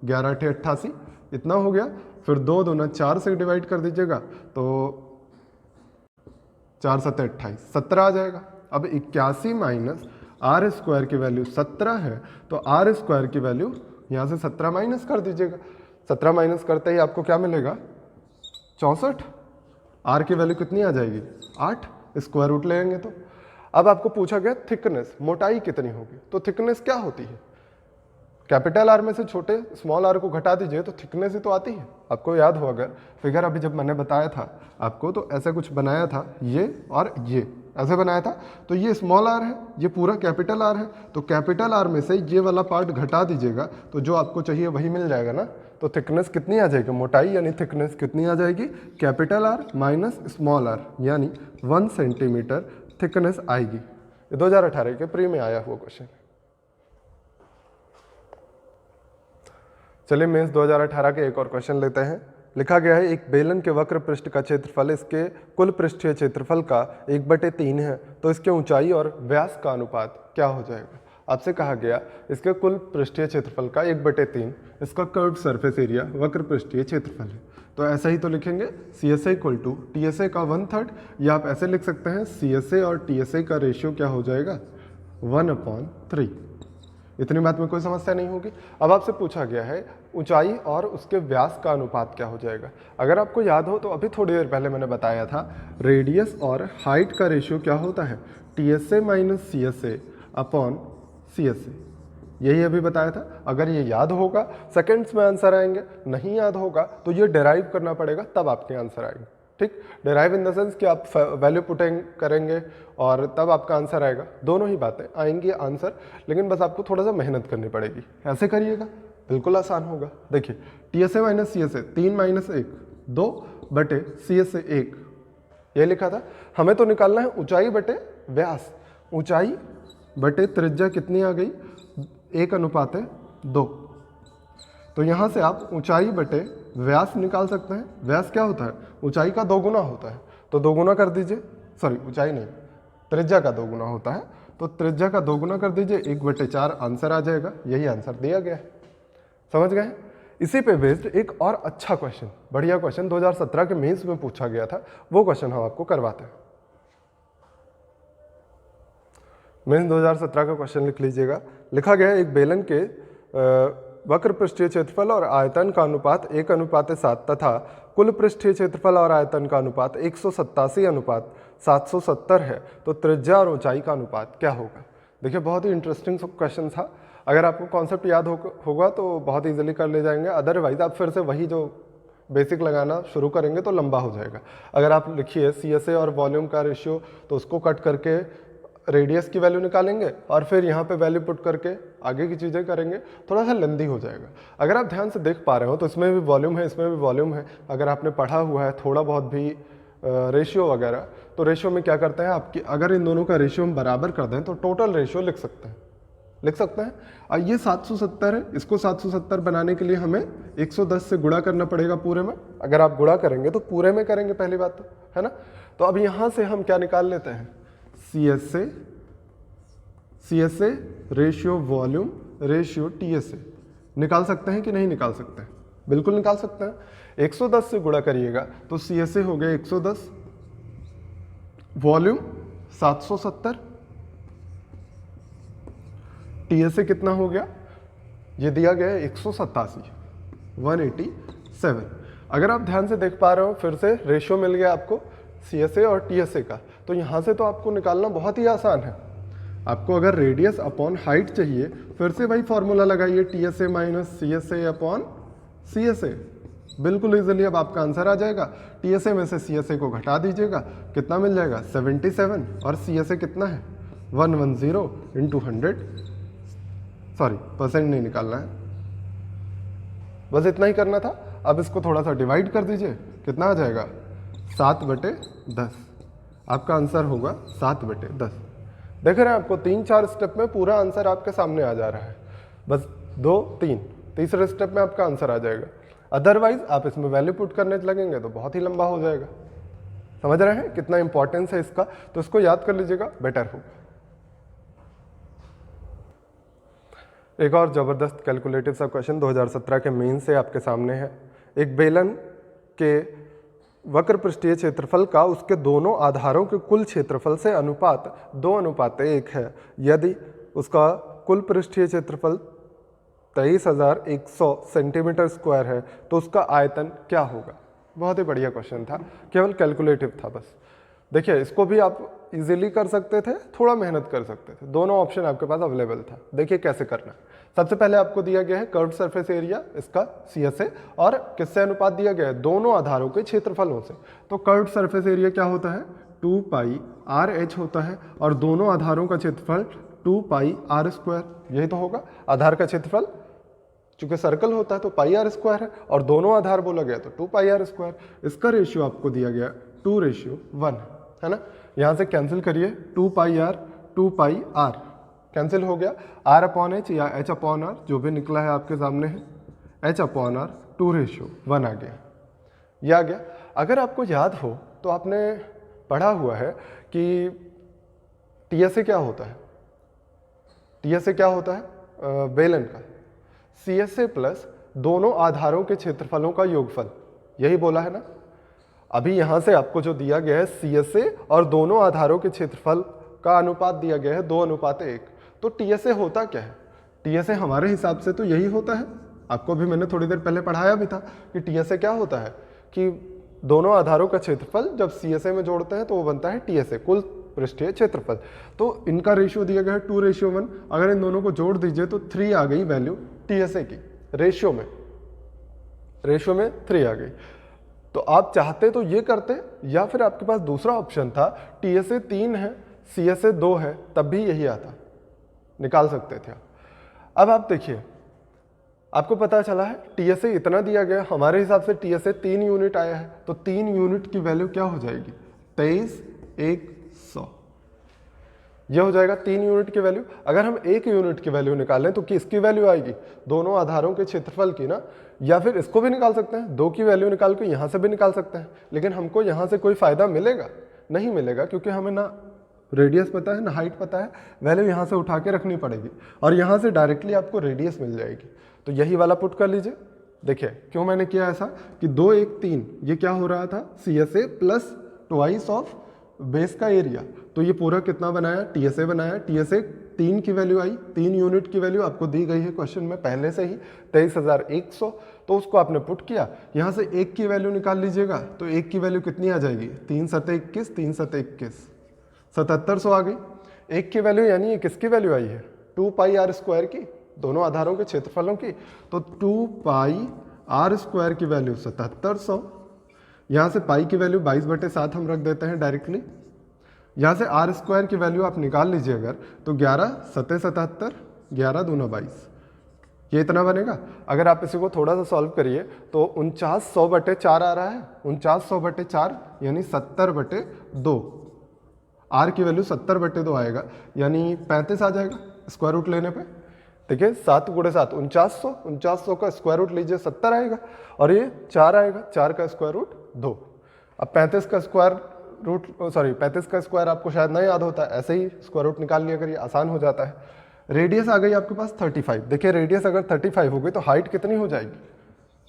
11 अठे 88, इतना हो गया। फिर 2 दूना 4 से डिवाइड कर दीजिएगा तो 4 7 28, 17 आ जाएगा। अब 81 माइनस आर स्क्वायर की वैल्यू 17 है, तो आर स्क्वायर की वैल्यू यहाँ से 17 माइनस कर दीजिएगा। 17 माइनस करते ही आपको क्या मिलेगा? 64। आर की वैल्यू कितनी आ जाएगी? 8, स्क्वायर रूट लेंगे तो। अब आपको पूछा गया थिकनेस, मोटाई कितनी होगी, तो थिकनेस क्या होती है? कैपिटल आर में से छोटे स्मॉल आर को घटा दीजिए तो थिकनेस ही तो आती है। आपको याद हो अगर फिगर अभी जब मैंने बताया था आपको, तो ऐसा कुछ बनाया था, ये और ये ऐसे बनाया था। तो ये स्मॉल आर है, ये पूरा कैपिटल आर है, तो कैपिटल आर में से ये वाला पार्ट घटा दीजिएगा तो जो आपको चाहिए वही मिल जाएगा ना। तो थिकनेस कितनी आ जाएगी? मोटाई यानी थिकनेस कितनी आ जाएगी? Capital R minus small r यानी 1 सेंटीमीटर थिकनेस आएगी। ये 2018 के प्री में आया हुआ क्वेश्चन है। चलिए मेंस 2018 के एक और क्वेश्चन लेते हैं। लिखा गया है एक बेलन के वक्र पृष्ठ का क्षेत्रफल इसके कुल पृष्ठीय क्षेत्रफल का 1/3 है, तो इसके ऊंचाई और व्यास का अनुपात क्या हो जाएगा? आपसे कहा गया इसके कुल पृष्ठीय क्षेत्रफल का 1/3 इसका कर्व्ड सरफेस एरिया वक्र पृष्ठीय क्षेत्रफल है। तो ऐसा ही तो लिखेंगे CSA = TSA का 1/3, या आप ऐसे लिख सकते हैं CSA और TSA का रेशियो क्या हो जाएगा? 1/3। इतनी बात में कोई समस्या नहीं होगी। अब आपसे पूछा गया है ऊंचाई और उसके व्यास का अनुपात क्या हो जाएगा। अगर आपको याद हो तो अभी थोड़ी देर पहले मैंने बताया था रेडियस और हाइट का रेशियो क्या होता है? TSA - CSA। यही अभी बताया था। अगर ये याद होगा सेकंड्स में आंसर आएंगे, नहीं याद होगा तो ये डेराइव करना पड़ेगा, तब आपके आंसर आएंगे। ठीक, डेराइव इन द सेंस कि आप वैल्यू पुटिंग करेंगे और तब आपका आंसर आएगा। दोनों ही बातें आएंगी आंसर, लेकिन बस आपको थोड़ा सा मेहनत करनी पड़ेगी। ऐसे करिएगा, बिल्कुल आसान होगा। देखिए TSA - CSA 3 - 1 2/CSA 1, ये लिखा था। हमें तो निकालना है ऊंचाई बटे व्यास। ऊंचाई बटे त्रिज्या कितनी आ गई? 1/2। तो यहाँ से आप ऊंचाई बटे व्यास निकाल सकते हैं। व्यास क्या होता है? ऊंचाई का 2 गुना होता है, तो 2 गुना कर दीजिए। सॉरी, ऊंचाई नहीं, त्रिज्या का 2 गुना होता है, तो त्रिज्या का 2 गुना कर दीजिए, 1/4 आंसर आ जाएगा। यही आंसर दिया गया है। समझ गए? इसी पे बेस्ड एक और अच्छा क्वेश्चन, बढ़िया क्वेश्चन 2017 के मेंस में पूछा गया था, वो क्वेश्चन हम आपको करवाते हैं। मेंस 2017 का क्वेश्चन लिख लीजिएगा। लिखा गया है एक बेलन के वक्र पृष्ठीय क्षेत्रफल और आयतन का अनुपात 1/7 तथा कुल पृष्ठीय क्षेत्रफल और आयतन का अनुपात 187/770 है, तो त्रिज्या और ऊंचाई का अनुपात क्या होगा? देखिए बहुत ही इंटरेस्टिंग क्वेश्चन था। अगर आपको कॉन्सेप्ट याद होगा तो बहुत इजीली कर ले जाएंगे, अदरवाइज आप फिर से वही जो बेसिक लगाना शुरू करेंगे तो लंबा हो जाएगा। अगर आप लिखिए CSA और वॉल्यूम का रेशियो, तो उसको कट करके रेडियस की वैल्यू निकालेंगे और फिर यहाँ पे वैल्यू पुट करके आगे की चीज़ें करेंगे, थोड़ा सा लेंदी हो जाएगा। अगर आप ध्यान से देख पा रहे हो तो इसमें भी वॉल्यूम है, इसमें भी वॉल्यूम है। अगर आपने पढ़ा हुआ है थोड़ा बहुत भी रेशियो वगैरह, तो रेशियो में क्या करते हैं आपकी, अगर इन दोनों का रेशियो हम बराबर कर दें तो टोटल रेशियो लिख सकते हैं। और ये 770 है, इसको 770 बनाने के लिए हमें 110 से गुणा करना पड़ेगा पूरे में। अगर आप गुणा करेंगे तो पूरे में करेंगे, पहली बात तो है ना। तो अब यहाँ से हम क्या निकाल लेते हैं? CSA ratio volume ratio TSA निकाल सकते हैं कि नहीं निकाल सकते हैं? बिल्कुल निकाल सकते हैं। 110 से गुणा करिएगा तो CSA हो गया 110, वॉल्यूम 770, TSA कितना हो गया? ये दिया गया है 187। अगर आप ध्यान से देख पा रहे हो, फिर से रेशियो मिल गया आपको CSA और TSA का, तो यहाँ से तो आपको निकालना बहुत ही आसान है। आपको अगर रेडियस अपॉन हाइट चाहिए, फिर से वही फॉर्मूला लगाइए, TSA - CSA। बिल्कुल इजीली अब आपका आंसर आ जाएगा। TSA में से CSA को घटा दीजिएगा, कितना मिल जाएगा? 77, और CSA कितना है? 110 × 100। सॉरी, परसेंट नहीं निकालना है, बस इतना ही करना था। अब इसको थोड़ा सा डिवाइड कर दीजिए, कितना आ जाएगा? 7/10। आपका आंसर होगा 7/10। देख रहे हैं, आपको 3-4 स्टेप में पूरा आंसर आपके सामने आ जा रहा है। बस 2-3 तीसरे स्टेप में आपका आंसर आ जाएगा। अदरवाइज आप इसमें वैल्यू पुट करने लगेंगे तो बहुत ही लंबा हो जाएगा। समझ रहे हैं कितना इंपॉर्टेंस है इसका? तो इसको याद कर लीजिएगा, बेटर होगा। एक और जबरदस्त कैलकुलेटिव सा क्वेश्चन 2017 के मेन से आपके सामने है। एक बेलन के वक्र पृष्ठीय क्षेत्रफल का उसके दोनों आधारों के कुल क्षेत्रफल से अनुपात 2:1 है, यदि उसका कुल पृष्ठीय क्षेत्रफल 23,100 सेंटीमीटर स्क्वायर है तो उसका आयतन क्या होगा। बहुत ही बढ़िया क्वेश्चन था, केवल कैलकुलेटिव था बस। देखिए इसको भी आप इजीली कर सकते थे, थोड़ा मेहनत कर सकते थे, दोनों ऑप्शन आपके पास अवेलेबल था। देखिए कैसे करना है। सबसे पहले आपको दिया गया है कर्व्ड सरफेस एरिया, इसका CSA, और किससे अनुपात दिया गया है, दोनों आधारों के क्षेत्रफलों से। तो कर्व्ड सरफेस एरिया क्या होता है, 2 पाई RH होता है, और दोनों आधारों का क्षेत्रफल 2 पाई R², यही तो होगा। आधार का क्षेत्रफल चूंकि सर्कल होता है तो पाई R² है, और दोनों आधार बोला गया तो 2 पाई R²। इसका रेशियो आपको दिया गया 2:1 है ना। यहाँ से कैंसिल करिए, 2 पाई R 2 पाई R कैंसिल हो गया, R/H या H/R जो भी निकला है आपके सामने है, H/R 2:1 आ गया, ये आ गया। अगर आपको याद हो तो आपने पढ़ा हुआ है कि TSA क्या होता है, TSA क्या होता है, बेलन का CSA प्लस दोनों आधारों के क्षेत्रफलों का योगफल, यही बोला है ना। अभी यहाँ से आपको जो दिया गया है CSA और दोनों आधारों के क्षेत्रफल का अनुपात दिया गया है 2:1। तो TSA होता क्या है, TSA हमारे हिसाब से तो यही होता है, आपको भी मैंने थोड़ी देर पहले पढ़ाया भी था कि TSA क्या होता है कि दोनों आधारों का क्षेत्रफल जब CSA में जोड़ते हैं तो वो बनता है TSA, कुल पृष्ठीय क्षेत्रफल। तो इनका रेशियो दिया गया है 2:1। अगर इन दोनों को जोड़ दीजिए तो 3 आ गई वैल्यू TSA की, रेशियो में 3 आ गई। तो आप चाहते तो ये करते, या फिर आपके पास दूसरा ऑप्शन था TSA 3 है CSA 2 है, तब भी यही आता, निकाल सकते थे। अब आप देखिए, आपको पता चला है TSA इतना दिया गया, हमारे हिसाब से TSA 3 यूनिट आया है, तो 3 यूनिट की वैल्यू क्या हो जाएगी, 23,100, यह हो जाएगा 3 यूनिट की वैल्यू। अगर हम 1 यूनिट की वैल्यू निकालें तो किसकी वैल्यू आएगी, दोनों आधारों के क्षेत्रफल की ना। या फिर इसको भी निकाल सकते हैं, 2 की वैल्यू निकाल के यहाँ से भी निकाल सकते हैं, लेकिन हमको यहाँ से कोई फायदा मिलेगा नहीं मिलेगा, क्योंकि हमें ना रेडियस पता है ना हाइट पता है, वैल्यू यहाँ से उठा के रखनी पड़ेगी, और यहाँ से डायरेक्टली आपको रेडियस मिल जाएगी। तो यही वाला पुट कर लीजिए। देखिए क्यों मैंने किया ऐसा कि 2 1 3 ये क्या हो रहा था, CSA plus twice of base का एरिया, तो ये पूरा कितना बनाया, TSA बनाया। TSA 3 की वैल्यू आई, 3 यूनिट की वैल्यू आपको दी गई है क्वेश्चन में पहले से ही 23,100, तो उसको आपने पुट किया। यहाँ से 1 की वैल्यू निकाल लीजिएगा, तो 1 की वैल्यू कितनी आ जाएगी, 3 7 21, 3 7 21, 7700 आ गई। 1 की वैल्यू यानी ये किसकी वैल्यू आई है, 2 पाई R² की, दोनों आधारों के क्षेत्रफलों की। तो 2 पाई R² की वैल्यू 7700, यहाँ से पाई की वैल्यू 22/7 हम रख देते हैं डायरेक्टली। यहाँ से R² की वैल्यू आप निकाल लीजिए अगर, तो 11 7 77, 11 दूना 22, ये इतना बनेगा। अगर आप इसी को थोड़ा सा सॉल्व करिए तो 4900/4 आ रहा है, 4900/4 यानी 70/2, R की वैल्यू 70/2 आएगा, यानी 35 आ जाएगा स्क्वायर रूट लेने पे। देखिए 7 × 7 4900, 4900 का स्क्वायर रूट लीजिए 70 आएगा, और ये 4 आएगा, 4 का स्क्वायर रूट 2। अब 35 का स्क्वायर आपको शायद नहीं याद होता, ऐसे ही स्क्वायर रूट निकाल लिया करिए, आसान हो जाता है। रेडियस आ गई आपके पास 35। देखिए रेडियस अगर 35 हो गई तो हाइट कितनी हो जाएगी,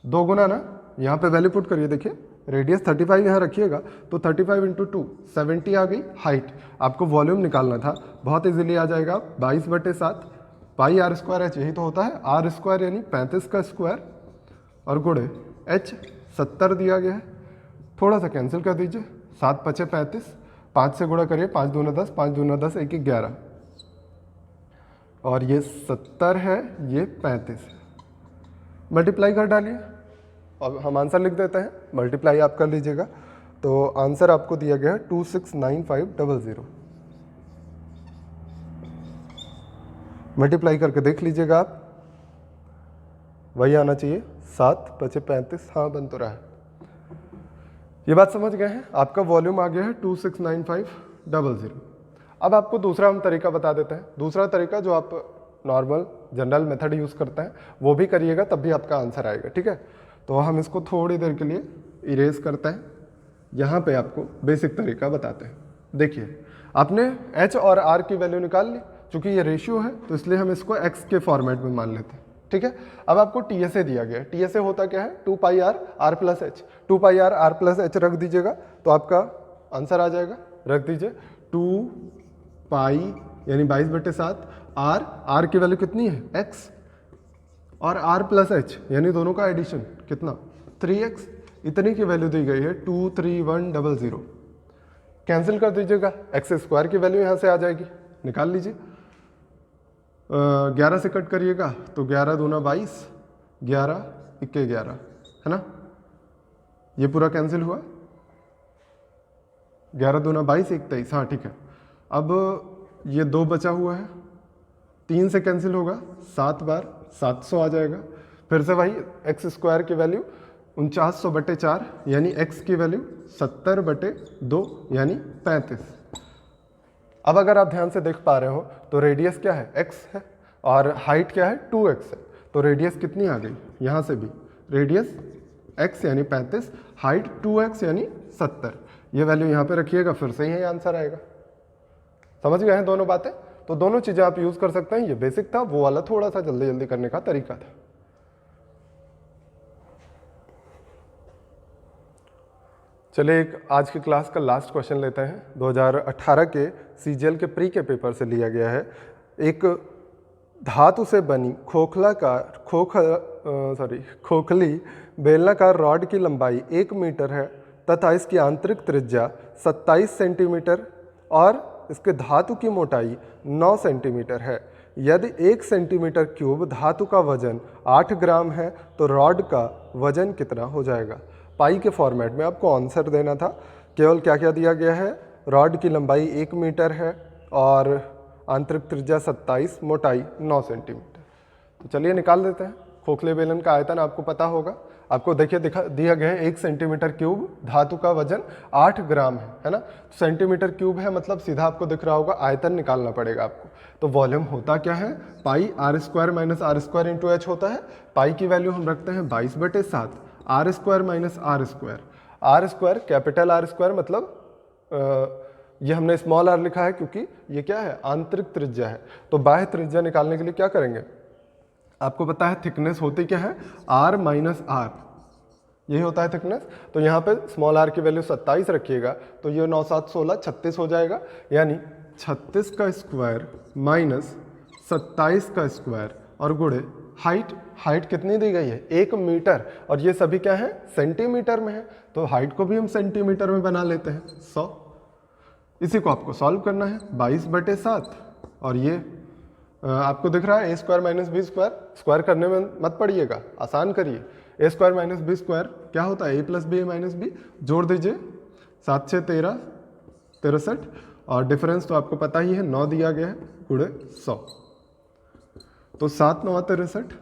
2 गुना ना, यहाँ पे वैल्यू पुट करिए। देखिए रेडियस 35 यहाँ रखिएगा, तो 35 × 2 70 आ गई। हाइट आपको वॉल्यूम निकालना था, बहुत इजीली आ जाएगा, 22/7 पाई R²H, यही तो होता है R² यानी 35 का स्क्वायर, और गुणे H 70 दिया गया है। थोड़ा सा कैंसिल कर दीजिए, 7 × 5 = 35, 5 से गुणा करिए, 5 दूना 10, 5 दूना 10, 1 11, और ये 70 है, ये 35 है। मल्टीप्लाई कर डालिए, अब हम आंसर लिख देते हैं, मल्टीप्लाई आप कर लीजिएगा। तो आंसर आपको दिया गया है 269500। मल्टीप्लाई करके देख लीजिएगा आप, वही आना चाहिए, 7 × 5 = 35, हाँ बन तो रहा है। ये बात समझ गए हैं, आपका वॉल्यूम आ गया है 269500। अब आपको दूसरा हम तरीका बता देते हैं। दूसरा तरीका जो आप नॉर्मल जनरल मेथड यूज़ करते हैं वो भी करिएगा, तब भी आपका आंसर आएगा, ठीक है। तो हम इसको थोड़ी देर के लिए इरेज करते हैं, यहाँ पे आपको बेसिक तरीका बताते हैं। देखिए आपने H और R की वैल्यू निकाल ली, चूंकि ये रेशियो है तो इसलिए हम इसको X के फॉर्मेट में मान लेते हैं। ठीक है। अब आपको TSA दिया गया है। TSA होता क्या है, 2 pi R R plus H, 2 pi R plus H रख दीजिएगा तो आपका आंसर आ जाएगा। रख दीजिए 2 पाई यानी 22/7 आर की वैल्यू कितनी है x, और आर प्लस एच यानी दोनों का एडिशन कितना 3x, इतनी की वैल्यू दी गई है 23100। कैंसिल कर दीजिएगा, x² की वैल्यू यहाँ से आ जाएगी, निकाल लीजिए। 11 से कट करिएगा तो 11 दूना 22, 11 इक्के 11 है ना, ये पूरा कैंसिल हुआ। 11 दूना 22 23, हाँ ठीक है। अब ये 2 बचा हुआ है, 3 से कैंसिल होगा, 7 बार 700 आ जाएगा। फिर से वही x² की वैल्यू 4900/4 यानी x की वैल्यू 70/2 यानी 35। अब अगर आप ध्यान से देख पा रहे हो तो रेडियस क्या है x है और हाइट क्या है 2x है, तो रेडियस कितनी आ गई, यहाँ से भी रेडियस x यानी 35, हाइट 2x यानी 70। ये वैल्यू यहाँ पे रखिएगा, फिर से यही आंसर आएगा। समझ गए हैं दोनों बातें? तो दोनों चीज़ें आप यूज़ कर सकते हैं। ये बेसिक था, वो वाला थोड़ा सा जल्दी जल्दी करने का तरीका था। चलिए एक आज की क्लास का लास्ट क्वेश्चन लेते हैं। 2018 के CGL के प्री के पेपर से लिया गया है। एक धातु से बनी खोखली बेलनाकार रॉड की लंबाई 1 मीटर है तथा इसकी आंतरिक त्रिज्या 27 सेंटीमीटर और इसके धातु की मोटाई 9 सेंटीमीटर है। यदि 1 सेंटीमीटर क्यूब धातु का वजन 8 ग्राम है तो रॉड का वजन कितना हो जाएगा। पाई के फॉर्मेट में आपको आंसर देना था। केवल क्या क्या दिया गया है, रॉड की लंबाई 1 मीटर है और आंतरिक त्रिज्या 27, मोटाई 9 सेंटीमीटर। तो चलिए निकाल देते हैं। खोखले बेलन का आयतन आपको पता होगा, आपको देखिए दिया गया है 1 सेंटीमीटर क्यूब धातु का वजन 8 ग्राम है ना। सेंटीमीटर क्यूब है मतलब सीधा आपको दिख रहा होगा, आयतन निकालना पड़ेगा आपको। तो वॉल्यूम होता क्या है, पाई r² minus r² into H होता है। पाई की वैल्यू हम रखते हैं 22/7, r² minus r² capital R² मतलब ये हमने स्मॉल r लिखा है क्योंकि ये क्या है, आंतरिक त्रिज्या है। तो बाह्य त्रिज्या निकालने के लिए क्या करेंगे, आपको पता है थिकनेस होती क्या है, r माइनस r, यही होता है थिकनेस। तो यहाँ पे स्मॉल r की वैल्यू 27 रखिएगा तो ये 9 7 16 36 हो जाएगा, यानी 36 का स्क्वायर माइनस 27 का स्क्वायर और गुणे हाइट कितनी दी गई है 1 मीटर, और ये सभी क्या है सेंटीमीटर में है, तो हाइट को भी हम सेंटीमीटर में बना लेते हैं 100। इसी को आपको सॉल्व करना है 22/7, और ये आपको दिख रहा है a² माइनस b², स्क्वायर करने में मत पड़िएगा, आसान करिए। a² माइनस b² क्या होता है, a plus b minus b, जोड़ दीजिए 7 6 13 63, और डिफरेंस तो आपको पता ही है 9 दिया गया है, गुणे 100। तो 7 9 63,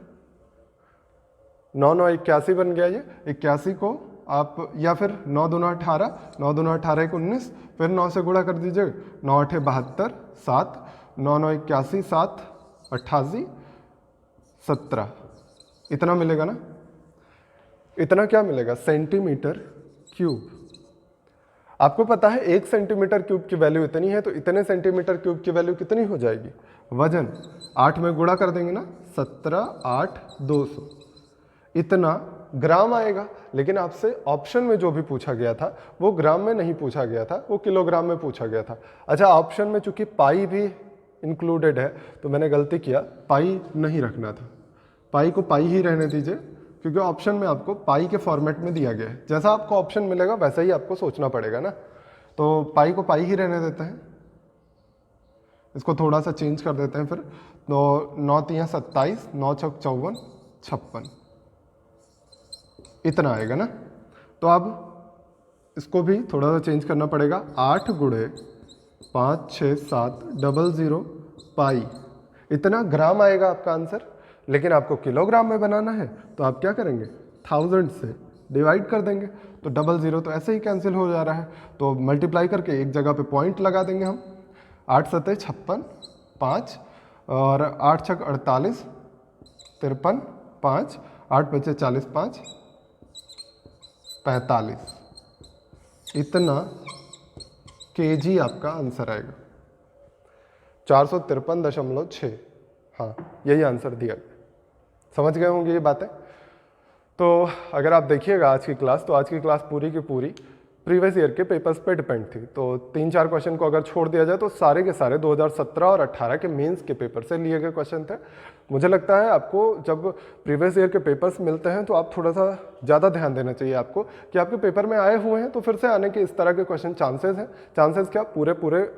9 9 81 बन गया। ये 81 को आप या फिर 9 दूना 18, 9 दूना 18 19, फिर 9 से गुणा कर दीजिए, 9 8 72, 7 9 9 81, 7 88 17, इतना मिलेगा ना। इतना क्या मिलेगा, सेंटीमीटर क्यूब। आपको पता है 1 सेंटीमीटर क्यूब की वैल्यू इतनी है, तो इतने सेंटीमीटर क्यूब की वैल्यू कितनी हो जाएगी, वजन 8 में गुणा कर देंगे ना, 17 8 200, इतना ग्राम आएगा। लेकिन आपसे ऑप्शन में जो भी पूछा गया था वो ग्राम में नहीं पूछा गया था, वो किलोग्राम में पूछा गया था। अच्छा, ऑप्शन में चूंकि पाई भी इंक्लूडेड है तो मैंने गलती किया, पाई नहीं रखना था, पाई को पाई ही रहने दीजिए, क्योंकि ऑप्शन में आपको पाई के फॉर्मेट में दिया गया है। जैसा आपको ऑप्शन मिलेगा वैसा ही आपको सोचना पड़ेगा ना, तो पाई को पाई ही रहने देते हैं। इसको थोड़ा सा चेंज कर देते हैं फिर, तो 9 3 27, 9 6 54 56, इतना आएगा ना। तो अब इसको भी थोड़ा सा चेंज करना पड़ेगा, 8 गुणे 5 6 7 00 पाई, इतना ग्राम आएगा आपका आंसर। लेकिन आपको किलोग्राम में बनाना है तो आप क्या करेंगे, 1000 से डिवाइड कर देंगे, तो 00 तो ऐसे ही कैंसिल हो जा रहा है, तो मल्टीप्लाई करके एक जगह पे पॉइंट लगा देंगे हम। 8 7 56 5 और 8 6 48 53 5, 8 5 40 5 45, इतना केजी आपका आंसर आएगा, 453.6। हाँ, यही आंसर दिया गया। समझ गए होंगे ये बातें। तो अगर आप देखिएगा आज की क्लास, तो आज की क्लास पूरी की पूरी प्रीवियस ईयर के पेपर्स पे डिपेंड थी। तो 3-4 क्वेश्चन को अगर छोड़ दिया जाए तो सारे के सारे 2017 और 18 के मेंस के पेपर से लिए गए क्वेश्चन थे। मुझे लगता है आपको जब प्रीवियस ईयर के पेपर्स मिलते हैं तो आप थोड़ा सा ज़्यादा ध्यान देना चाहिए आपको कि आपके पेपर में आए हुए हैं तो फिर से आने के इस तरह के क्वेश्चन चांसेस हैं। चांसेस क्या, पूरे पूरे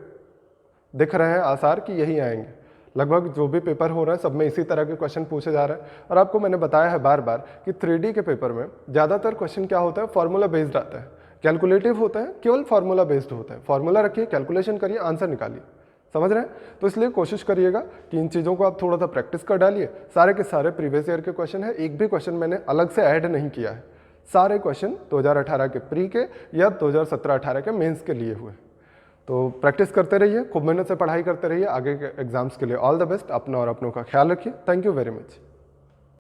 दिख रहे हैं आसार कि यही आएंगे। लगभग जो भी पेपर हो रहा है सब में इसी तरह के क्वेश्चन पूछे जा रहे हैं। और आपको मैंने बताया है बार बार कि 3D के पेपर में ज़्यादातर क्वेश्चन क्या होता है, फॉर्मूला बेस्ड आता है, कैलकुलेटिव होता है, केवल फार्मूला बेस्ड होता है। फार्मूला रखिए, कैलकुलेशन करिए, आंसर निकालिए। समझ रहे हैं? तो इसलिए कोशिश करिएगा कि इन चीज़ों को आप थोड़ा सा प्रैक्टिस कर डालिए। सारे के सारे प्रीवियस ईयर के क्वेश्चन है, एक भी क्वेश्चन मैंने अलग से ऐड नहीं किया है। सारे क्वेश्चन 2018 के प्री के या 2017-18 के मेंस के लिए हुए। तो प्रैक्टिस करते रहिए, खूब मेहनत से पढ़ाई करते रहिए आगे के एग्जाम्स के लिए। All the best. अपना और अपनों का ख्याल रखिए। Thank you very much.